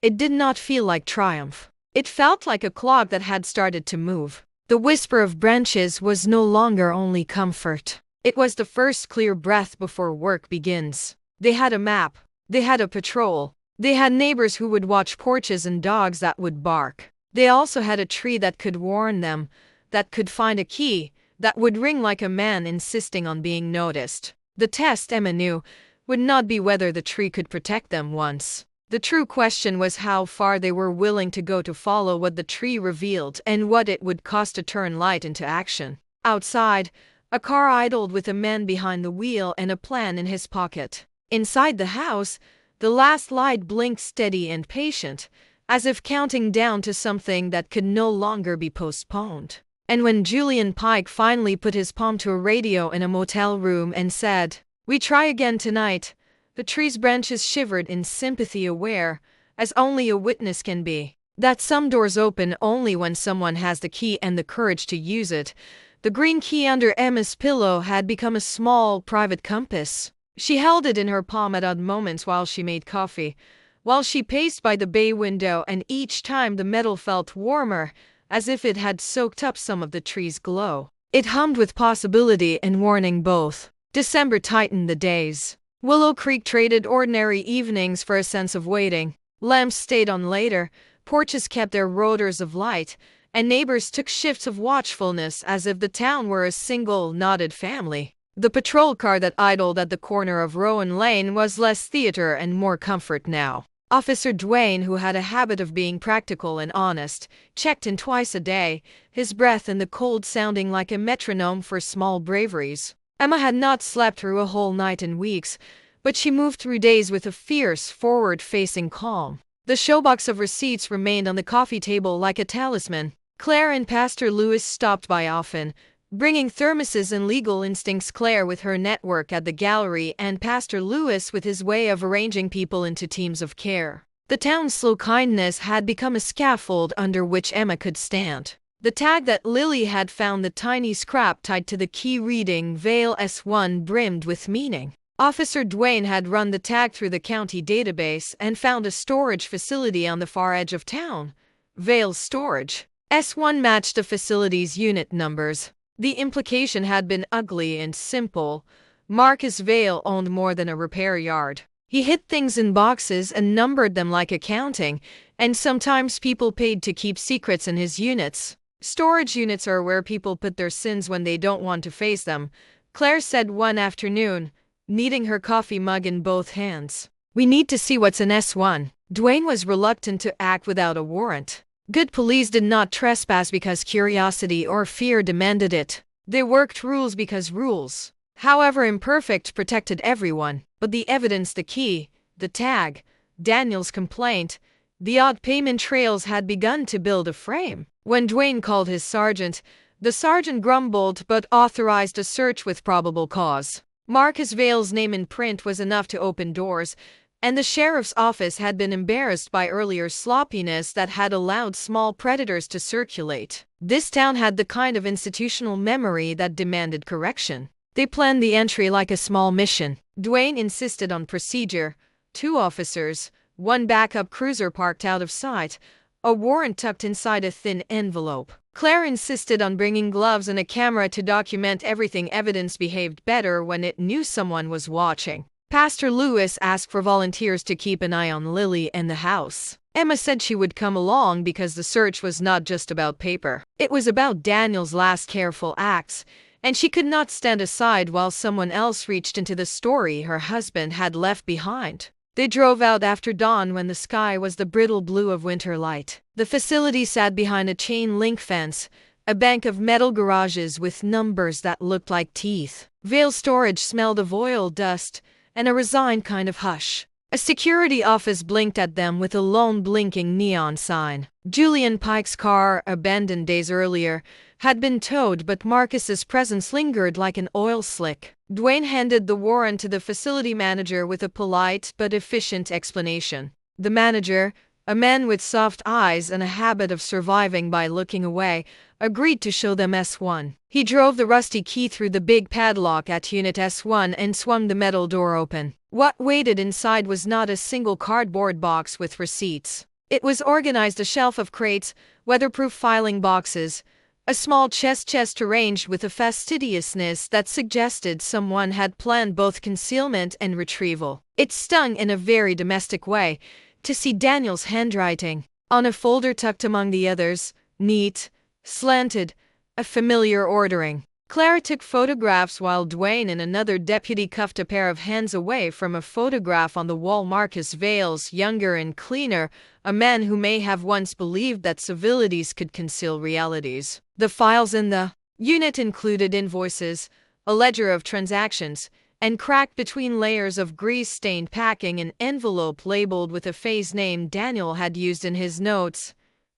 S1: it did not feel like triumph. It felt like a clock that had started to move. The whisper of branches was no longer only comfort. It was the first clear breath before work begins. They had a map. They had a patrol. They had neighbors who would watch porches and dogs that would bark. They also had a tree that could warn them, that could find a key, that would ring like a man insisting on being noticed. The test, Emma knew, would not be whether the tree could protect them once. The true question was how far they were willing to go to follow what the tree revealed and what it would cost to turn light into action. Outside, a car idled with a man behind the wheel and a plan in his pocket. Inside the house, the last light blinked steady and patient, as if counting down to something that could no longer be postponed. And when Julian Pike finally put his palm to a radio in a motel room and said, "We try again tonight," the tree's branches shivered in sympathy, aware, as only a witness can be, that some doors open only when someone has the key and the courage to use it. The green key under Emma's pillow had become a small, private compass. She held it in her palm at odd moments while she made coffee, while she paced by the bay window, and each time the metal felt warmer, as if it had soaked up some of the tree's glow. It hummed with possibility and warning both. December tightened the days. Willow Creek traded ordinary evenings for a sense of waiting. Lamps stayed on later, porches kept their rotors of light, and neighbors took shifts of watchfulness as if the town were a single, knotted family. The patrol car that idled at the corner of Rowan Lane was less theater and more comfort now. Officer Duane, who had a habit of being practical and honest, checked in twice a day, his breath in the cold sounding like a metronome for small braveries. Emma had not slept through a whole night in weeks, but she moved through days with a fierce, forward-facing calm. The showbox of receipts remained on the coffee table like a talisman. Claire and Pastor Lewis stopped by often, bringing thermoses and legal instincts, Claire with her network at the gallery and Pastor Lewis with his way of arranging people into teams of care. The town's slow kindness had become a scaffold under which Emma could stand. The tag that Lily had found, the tiny scrap tied to the key reading Vale S1, brimmed with meaning. Officer Duane had run the tag through the county database and found a storage facility on the far edge of town. Vale Storage. S1 matched the facility's unit numbers. The implication had been ugly and simple. Marcus Vale owned more than a repair yard. He hid things in boxes and numbered them like accounting, and sometimes people paid to keep secrets in his units. Storage units are where people put their sins when they don't want to face them, Claire said one afternoon, kneading her coffee mug in both hands. We need to see what's in S1. Dwayne was reluctant to act without a warrant. Good police did not trespass because curiosity or fear demanded it. They worked rules because rules, however imperfect, protected everyone. But the evidence, the key, the tag, Daniel's complaint, the odd payment trails had begun to build a frame. When Dwayne called his sergeant, the sergeant grumbled but authorized a search with probable cause. Marcus Vale's name in print was enough to open doors, and the sheriff's office had been embarrassed by earlier sloppiness that had allowed small predators to circulate. This town had the kind of institutional memory that demanded correction. They planned the entry like a small mission. Dwayne insisted on procedure. 2 officers, 1 backup cruiser parked out of sight, a warrant tucked inside a thin envelope. Claire insisted on bringing gloves and a camera to document everything. Evidence behaved better when it knew someone was watching. Pastor Lewis asked for volunteers to keep an eye on Lily and the house. Emma said she would come along because the search was not just about paper. It was about Daniel's last careful acts, and she could not stand aside while someone else reached into the story her husband had left behind. They drove out after dawn when the sky was the brittle blue of winter light. The facility sat behind a chain-link fence, a bank of metal garages with numbers that looked like teeth. Vale Storage smelled of oil dust and a resigned kind of hush. A security office blinked at them with a lone blinking neon sign. Julian Pike's car, abandoned days earlier, had been towed, but Marcus's presence lingered like an oil slick. Dwayne handed the warrant to the facility manager with a polite but efficient explanation. The manager, a man with soft eyes and a habit of surviving by looking away, agreed to show them S1. He drove the rusty key through the big padlock at Unit S1 and swung the metal door open. What waited inside was not a single cardboard box with receipts. It was organized, a shelf of crates, weatherproof filing boxes, a small chest arranged with a fastidiousness that suggested someone had planned both concealment and retrieval. It stung in a very domestic way to see Daniel's handwriting on a folder tucked among the others, neat, slanted, a familiar ordering. Claire took photographs while Dwayne and another deputy cuffed a pair of hands away from a photograph on the wall. Marcus Vale's, younger and cleaner, a man who may have once believed that civilities could conceal realities. The files in the unit included invoices, a ledger of transactions, and cracked between layers of grease-stained packing an envelope labeled with a phase name Daniel had used in his notes.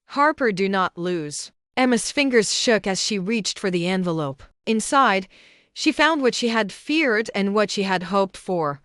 S1: Harper, do not lose. Emma's fingers shook as she reached for the envelope. Inside, she found what she had feared and what she had hoped for.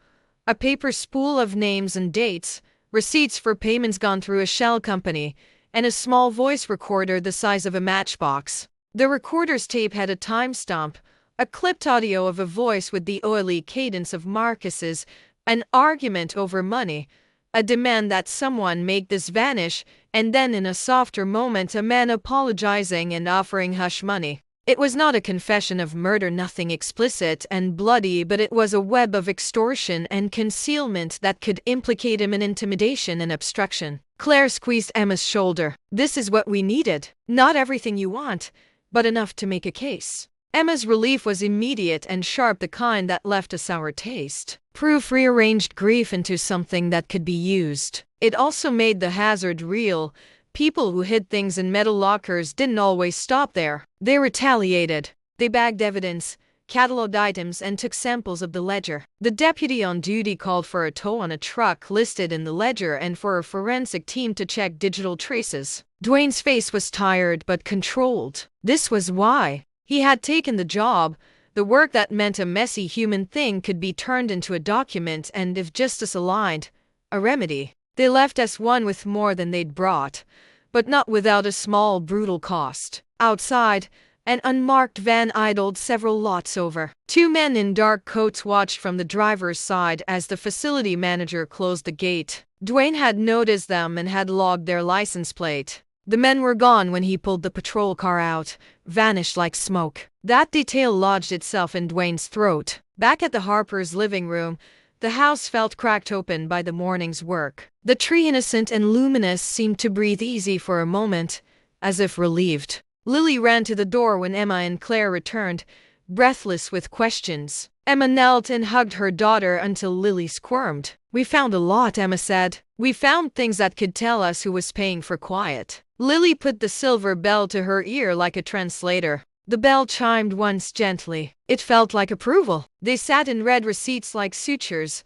S1: A paper spool of names and dates, receipts for payments gone through a shell company, and a small voice recorder the size of a matchbox. The recorder's tape had a timestamp, a clipped audio of a voice with the oily cadence of Marcus's, an argument over money, a demand that someone make this vanish, and then in a softer moment a man apologizing and offering hush money. It was not a confession of murder, nothing explicit and bloody, but it was a web of extortion and concealment that could implicate him in intimidation and obstruction. Claire squeezed Emma's shoulder. This is what we needed. Not everything you want, but enough to make a case. Emma's relief was immediate and sharp, the kind that left a sour taste. Proof rearranged grief into something that could be used. It also made the hazard real. People who hid things in metal lockers didn't always stop there. They retaliated. They bagged evidence, cataloged items, and took samples of the ledger. The deputy on duty called for a tow on a truck listed in the ledger and for a forensic team to check digital traces. Dwayne's face was tired but controlled. This was why he had taken the job. The work that meant a messy human thing could be turned into a document and, if justice aligned, a remedy. They left S1 with more than they'd brought, but not without a small, brutal cost. Outside, an unmarked van idled several lots over. 2 men in dark coats watched from the driver's side as the facility manager closed the gate. Dwayne had noticed them and had logged their license plate. The men were gone when he pulled the patrol car out, vanished like smoke. That detail lodged itself in Dwayne's throat. Back at the Harpers' living room, the house felt cracked open by the morning's work. The tree, innocent and luminous, seemed to breathe easy for a moment, as if relieved. Lily ran to the door when Emma and Claire returned, breathless with questions. Emma knelt and hugged her daughter until Lily squirmed. "We found a lot," Emma said. "We found things that could tell us who was paying for quiet." Lily put the silver bell to her ear like a translator. The bell chimed once gently. It felt like approval. They sat and read receipts like sutures.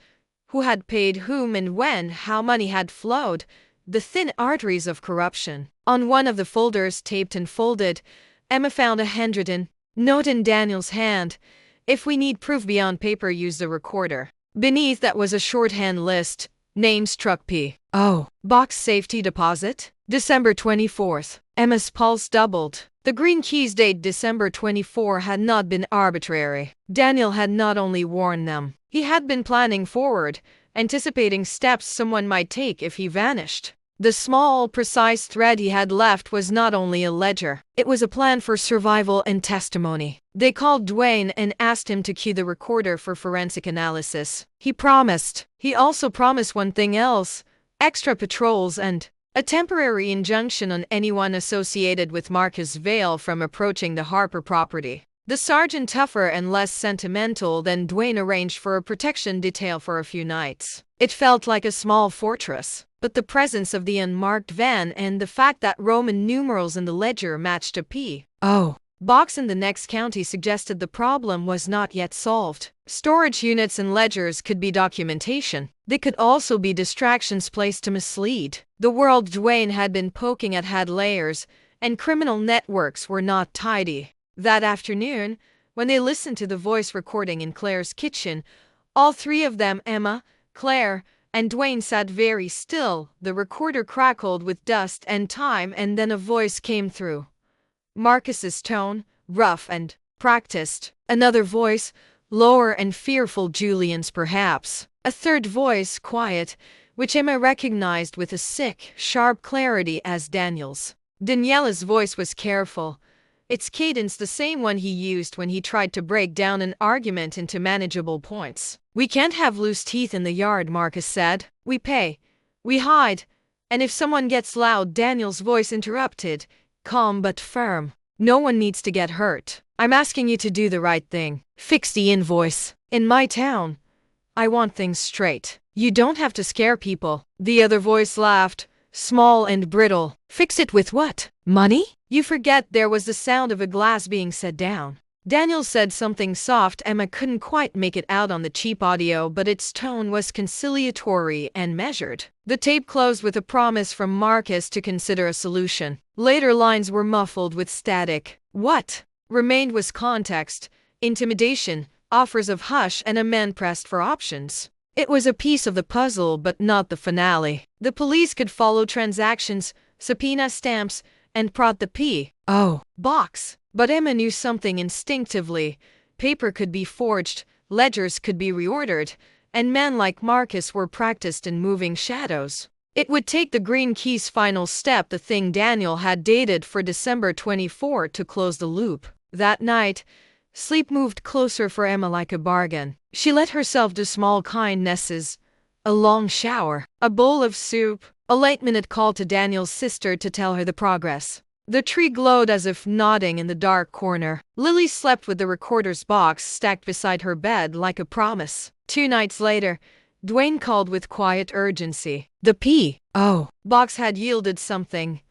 S1: Who had paid whom and when, how money had flowed, the thin arteries of corruption. On one of the folders, taped and folded, Emma found a handwritten note in Daniel's hand. "If we need proof beyond paper, use the recorder." Beneath that was a shorthand list. Names: Truck P. O. Box Safety Deposit. December 24th. Emma's pulse doubled. The green keys date December 24 had not been arbitrary. Daniel had not only warned them, he had been planning forward, anticipating steps someone might take if he vanished. The small, precise thread he had left was not only a ledger, it was a plan for survival and testimony. They called Dwayne and asked him to cue the recorder for forensic analysis. He promised. He also promised one thing else: extra patrols and a temporary injunction on anyone associated with Marcus Vale from approaching the Harper property. The sergeant, tougher and less sentimental than Dwayne, arranged for a protection detail for a few nights. It felt like a small fortress, but the presence of the unmarked van and the fact that Roman numerals in the ledger matched a P.O. box in the next county suggested the problem was not yet solved. Storage units and ledgers could be documentation. They could also be distractions placed to mislead. The world Dwayne had been poking at had layers, and criminal networks were not tidy. That afternoon, when they listened to the voice recording in Claire's kitchen, all three of them, Emma, Claire, and Dwayne, sat very still. The recorder crackled with dust and time, and then a voice came through. Marcus's tone, rough and practiced. Another voice, lower and fearful, Julian's perhaps. A third voice, quiet, which Emma recognized with a sick, sharp clarity as Daniel's. Daniela's voice was careful, its cadence the same one he used when he tried to break down an argument into manageable points. "We can't have loose teeth in the yard," Marcus said. "We pay. We hide. And if someone gets loud," Daniel's voice interrupted, calm but firm, "no one needs to get hurt. I'm asking you to do the right thing. Fix the invoice. In my town, I want things straight. You don't have to scare people." The other voice laughed, small and brittle. "Fix it with what? Money? You forget." There was the sound of a glass being set down. Daniel said something soft. Emma couldn't quite make it out on the cheap audio, but its tone was conciliatory and measured. The tape closed with a promise from Marcus to consider a solution. Later lines were muffled with static. What remained was context, intimidation, offers of hush, and a man pressed for options. It was a piece of the puzzle, but not the finale. The police could follow transactions, subpoena stamps, and prod the P.O. box. But Emma knew something instinctively. Paper could be forged, ledgers could be reordered, and men like Marcus were practiced in moving shadows. It would take the green key's final step, the thing Daniel had dated for December 24, to close the loop. That night, sleep moved closer for Emma like a bargain. She let herself do small kindnesses: a long shower, a bowl of soup, a late-minute call to Daniel's sister to tell her the progress. The tree glowed as if nodding in the dark corner. Lily slept with the recorder's box stacked beside her bed like a promise. 2 nights later, Dwayne called with quiet urgency. The P.O. box had yielded something: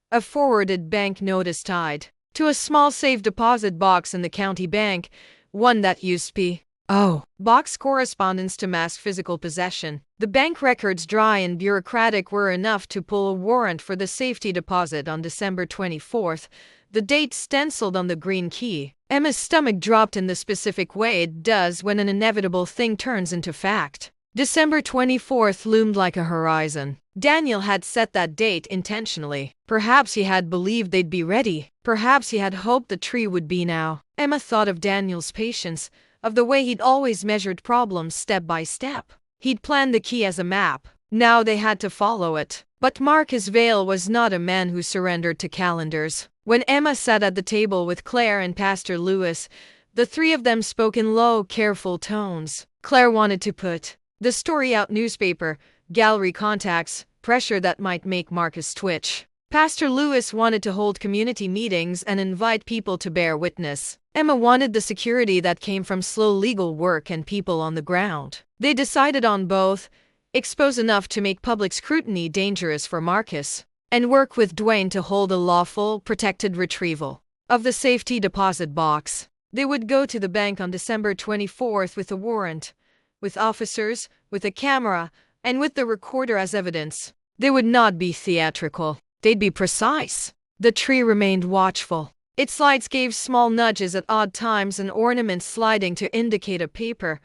S1: a forwarded bank notice tied to a small safe deposit box in the county bank, one that used P.O. box correspondence to mask physical possession. The bank records, dry and bureaucratic, were enough to pull a warrant for the safety deposit on December 24th, the date stenciled on the green key. Emma's stomach dropped in the specific way it does when an inevitable thing turns into fact. December 24th loomed like a horizon. Daniel had set that date intentionally. Perhaps he had believed they'd be ready. Perhaps he had hoped the tree would be now. Emma thought of Daniel's patience, of the way he'd always measured problems step by step. He'd planned the key as a map, Now they had to follow it. But Marcus Vale was not a man who surrendered to calendars. When Emma sat at the table with Claire and Pastor Lewis, the three of them spoke in low, careful tones. Claire wanted to put the story out newspaper, gallery contacts, pressure that might make Marcus twitch. Pastor Lewis wanted to hold community meetings and invite people to bear witness. Emma wanted the security that came from slow legal work and people on the ground. They decided on both: expose enough to make public scrutiny dangerous for Marcus, and work with Dwayne to hold a lawful, protected retrieval of the safety deposit box. They would go to the bank on December 24th with a warrant, with officers, with a camera, and with the recorder as evidence. They would not be theatrical. They'd be precise. The tree remained watchful. Its lights gave small nudges at odd times, an ornament sliding to indicate a paper,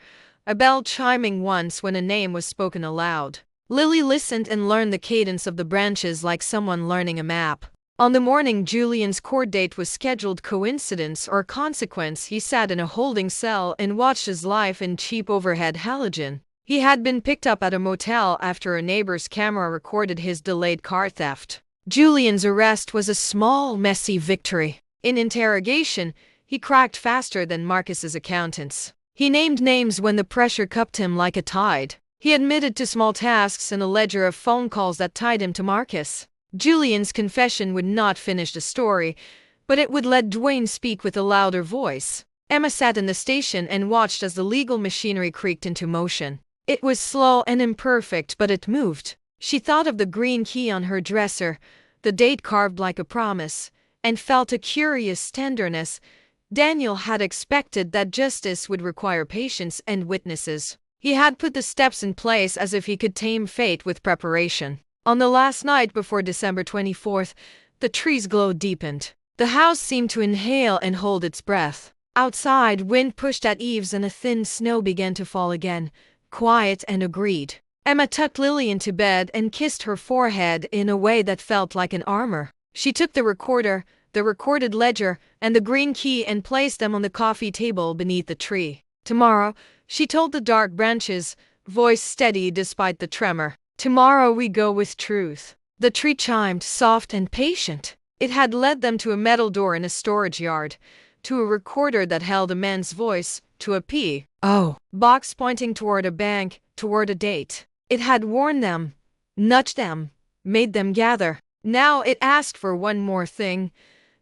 S1: a bell chiming once when a name was spoken aloud. Lily listened and learned the cadence of the branches like someone learning a map. On the morning Julian's court date was scheduled, coincidence or consequence, he sat in a holding cell and watched his life in cheap overhead halogen. He had been picked up at a motel after a neighbor's camera recorded his delayed car theft. Julian's arrest was a small, messy victory. In interrogation, he cracked faster than Marcus's accountants. He named names when the pressure cupped him like a tide. He admitted to small tasks and a ledger of phone calls that tied him to Marcus. Julian's confession would not finish the story, but it would let Dwayne speak with a louder voice. Emma sat in the station and watched as the legal machinery creaked into motion. It was slow and imperfect, but it moved. She thought of the green key on her dresser, the date carved like a promise, and felt a curious tenderness. Daniel had expected that justice would require patience and witnesses. He had put the steps in place as if he could tame fate with preparation. On the last night before December 24th, the tree's glow deepened. The house seemed to inhale and hold its breath. Outside, wind pushed at eaves and a thin snow began to fall again, quiet and agreed. Emma tucked Lily into bed and kissed her forehead in a way that felt like an armor. She took the recorder, the recorded ledger, and the green key and placed them on the coffee table beneath the tree. Tomorrow, she told the dark branches, voice steady despite the tremor. Tomorrow we go with truth. The tree chimed, soft and patient. It had led them to a metal door in a storage yard, to a recorder that held a man's voice, to a P.O. box pointing toward a bank, toward a date. It had warned them, nudged them, made them gather. Now it asked for one more thing: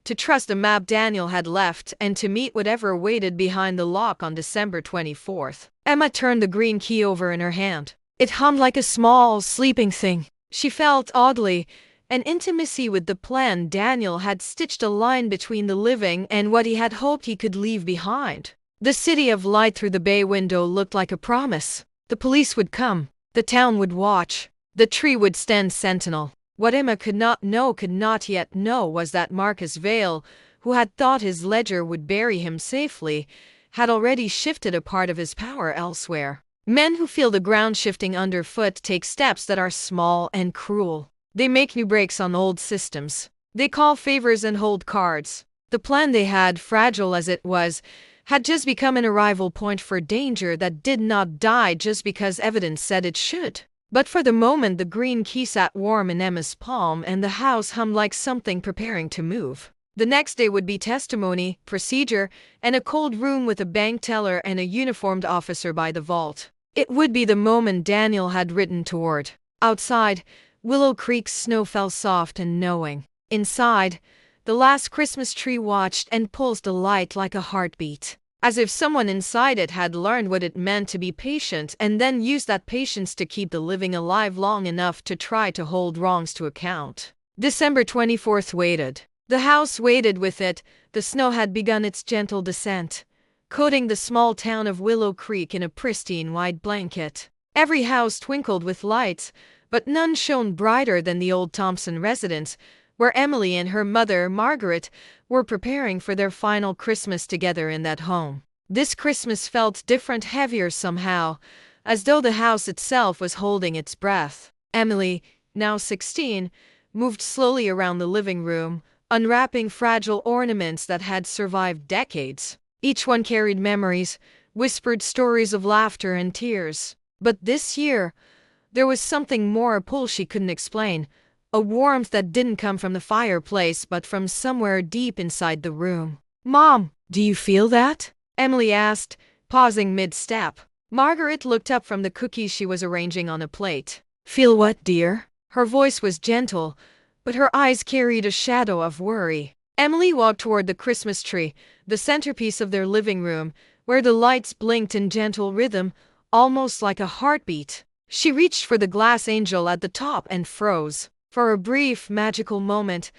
S1: to trust the map Daniel had left and to meet whatever waited behind the lock on December 24th. Emma turned the green key over in her hand. It hummed like a small, sleeping thing. She felt, oddly, an intimacy with the plan. Daniel had stitched a line between the living and what he had hoped he could leave behind. The city of light through the bay window looked like a promise. The police would come. The town would watch. The tree would stand sentinel. What Emma could not yet know, was that Marcus Vale, who had thought his ledger would bury him safely, had already shifted a part of his power elsewhere. Men who feel the ground shifting underfoot take steps that are small and cruel. They make new breaks on old systems. They call favors and hold cards. The plan they had, fragile as it was, had just become an arrival point for danger that did not die just because evidence said it should. But for the moment the green key sat warm in Emma's palm and the house hummed like something preparing to move. The next day would be testimony, procedure, and a cold room with a bank teller and a uniformed officer by the vault. It would be the moment Daniel had written toward. Outside, Willow Creek's snow fell soft and knowing. Inside, the last Christmas tree watched and pulsed a light like a heartbeat, as if someone inside it had learned what it meant to be patient and then used that patience to keep the living alive long enough to try to hold wrongs to account. December 24th waited. The house waited with it. The snow had begun its gentle descent, coating the small town of Willow Creek in a pristine white blanket. Every house twinkled with lights, but none shone brighter than the old Thompson residence, where Emily and her mother, Margaret, were preparing for their final Christmas together in that home. This Christmas felt different, heavier somehow, as though the house itself was holding its breath. Emily, now 16, moved slowly around the living room, unwrapping fragile ornaments that had survived decades. Each one carried memories, whispered stories of laughter and tears. But this year, There was something more, a pull she couldn't explain, a warmth that didn't come from the fireplace but from somewhere deep inside the room. "Mom, do you feel that?" Emily asked, pausing mid-step. Margaret looked up from the cookies she was arranging on a plate. "Feel what, dear?" Her voice was gentle, but her eyes carried a shadow of worry. Emily walked toward the Christmas tree, the centerpiece of their living room, where the lights blinked in gentle rhythm, almost like a heartbeat. She reached for the glass angel at the top and froze. For a brief, magical moment,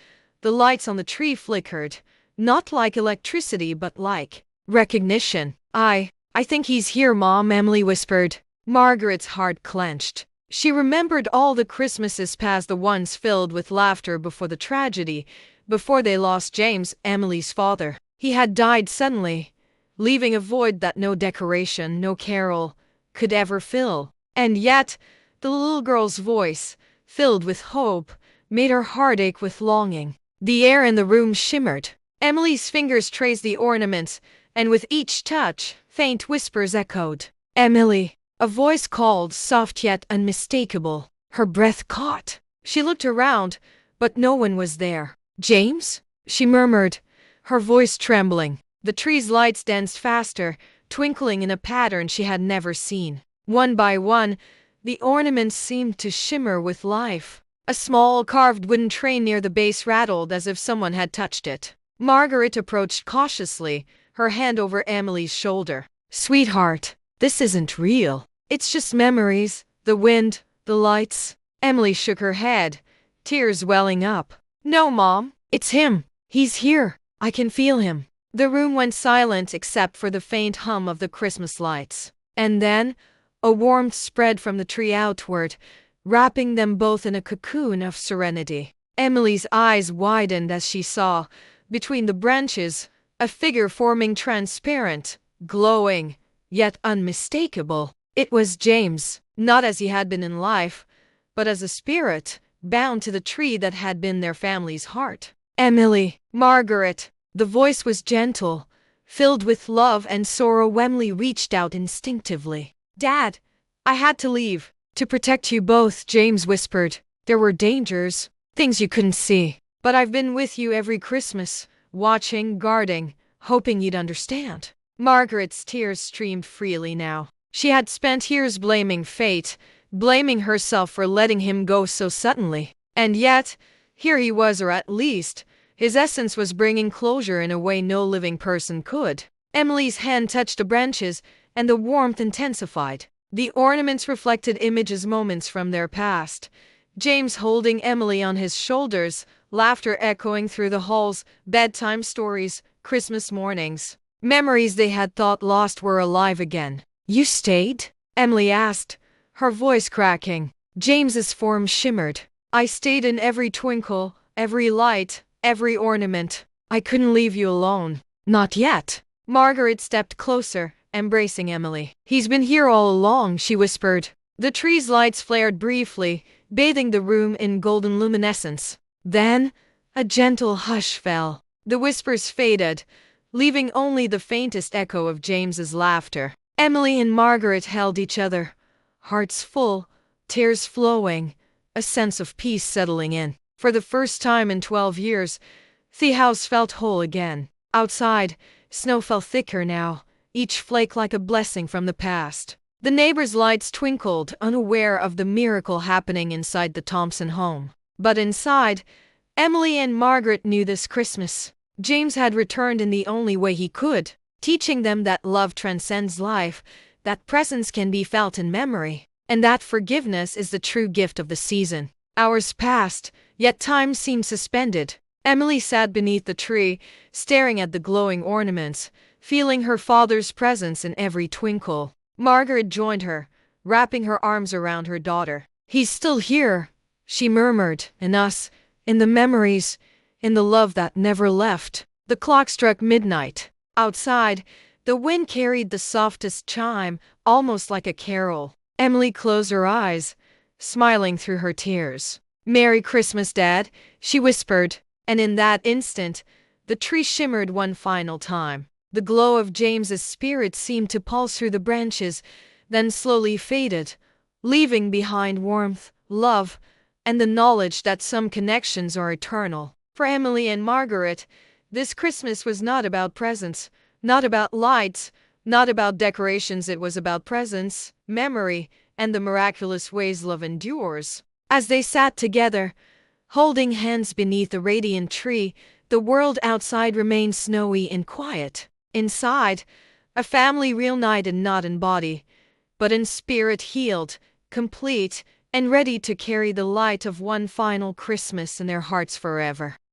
S1: the lights on the tree flickered, not like electricity but like recognition. I think he's here, Mom," Emily whispered. Margaret's heart clenched. She remembered all the Christmases past, the ones filled with laughter before the tragedy, before they lost James, Emily's father. He had died suddenly, leaving a void that no decoration, no carol, could ever fill. And yet, the little girl's voice, filled with hope, made her heart ache with longing. The air in the room shimmered. Emily's fingers traced the ornaments, and with each touch, faint whispers echoed. "Emily!" A voice called, soft yet unmistakable. Her breath caught. She looked around, but no one was there. "James?" she murmured, her voice trembling. The tree's lights danced faster, twinkling in a pattern she had never seen. One by one, the ornaments seemed to shimmer with life. A small carved wooden train near the base rattled as if someone had touched it. Margaret approached cautiously, her hand over Emily's shoulder. "Sweetheart, this isn't real. It's just memories, the wind, the lights." Emily shook her head, tears welling up. "No, Mom, it's him. He's here. I can feel him." The room went silent except for the faint hum of the Christmas lights. And then, a warmth spread from the tree outward, wrapping them both in a cocoon of serenity. Emily's eyes widened as she saw, between the branches, a figure forming transparent, glowing, yet unmistakable. It was James, not as he had been in life, but as a spirit, bound to the tree that had been their family's heart. "Emily, Margaret." The voice was gentle, filled with love and sorrow. Emily reached out instinctively. "Dad, I had to leave. To protect you both," James whispered. "There were dangers, things you couldn't see. But I've been with you every Christmas, watching, guarding, hoping you'd understand." Margaret's tears streamed freely now. She had spent years blaming fate, blaming herself for letting him go so suddenly. And yet, here he was, or at least, his essence was bringing closure in a way no living person could. Emily's hand touched the branches, and the warmth intensified. The ornaments reflected images, moments from their past. James holding Emily on his shoulders, laughter echoing through the halls, bedtime stories, Christmas mornings. Memories they had thought lost were alive again. "You stayed?" Emily asked, her voice cracking. James's form shimmered. "I stayed in every twinkle, every light, every ornament. I couldn't leave you alone. Not yet." Margaret stepped closer, embracing Emily. "He's been here all along," she whispered. The tree's lights flared briefly, bathing the room in golden luminescence. Then, a gentle hush fell. The whispers faded, leaving only the faintest echo of James's laughter. Emily and Margaret held each other, hearts full, tears flowing, a sense of peace settling in. For the first time in 12 years, the house felt whole again. Outside, snow fell thicker now, each flake like a blessing from the past. The neighbors' lights twinkled, unaware of the miracle happening inside the Thompson home. But inside, Emily and Margaret knew this Christmas, James had returned in the only way he could, teaching them that love transcends life, that presence can be felt in memory, and that forgiveness is the true gift of the season. Hours passed, yet time seemed suspended. Emily sat beneath the tree, staring at the glowing ornaments, feeling her father's presence in every twinkle. Margaret joined her, wrapping her arms around her daughter. "He's still here," she murmured, "in us, in the memories, in the love that never left." The clock struck midnight. Outside, the wind carried the softest chime, almost like a carol. Emily closed her eyes, smiling through her tears. "Merry Christmas, Dad," she whispered, and in that instant, the tree shimmered one final time. The glow of James's spirit seemed to pulse through the branches, then slowly faded, leaving behind warmth, love, and the knowledge that some connections are eternal. For Emily and Margaret, this Christmas was not about presents, not about lights, not about decorations. It was about presence, memory, and the miraculous ways love endures. As they sat together, holding hands beneath a radiant tree, the world outside remained snowy and quiet. Inside, a family reunited not in body, but in spirit, healed, complete, and ready to carry the light of one final Christmas in their hearts forever.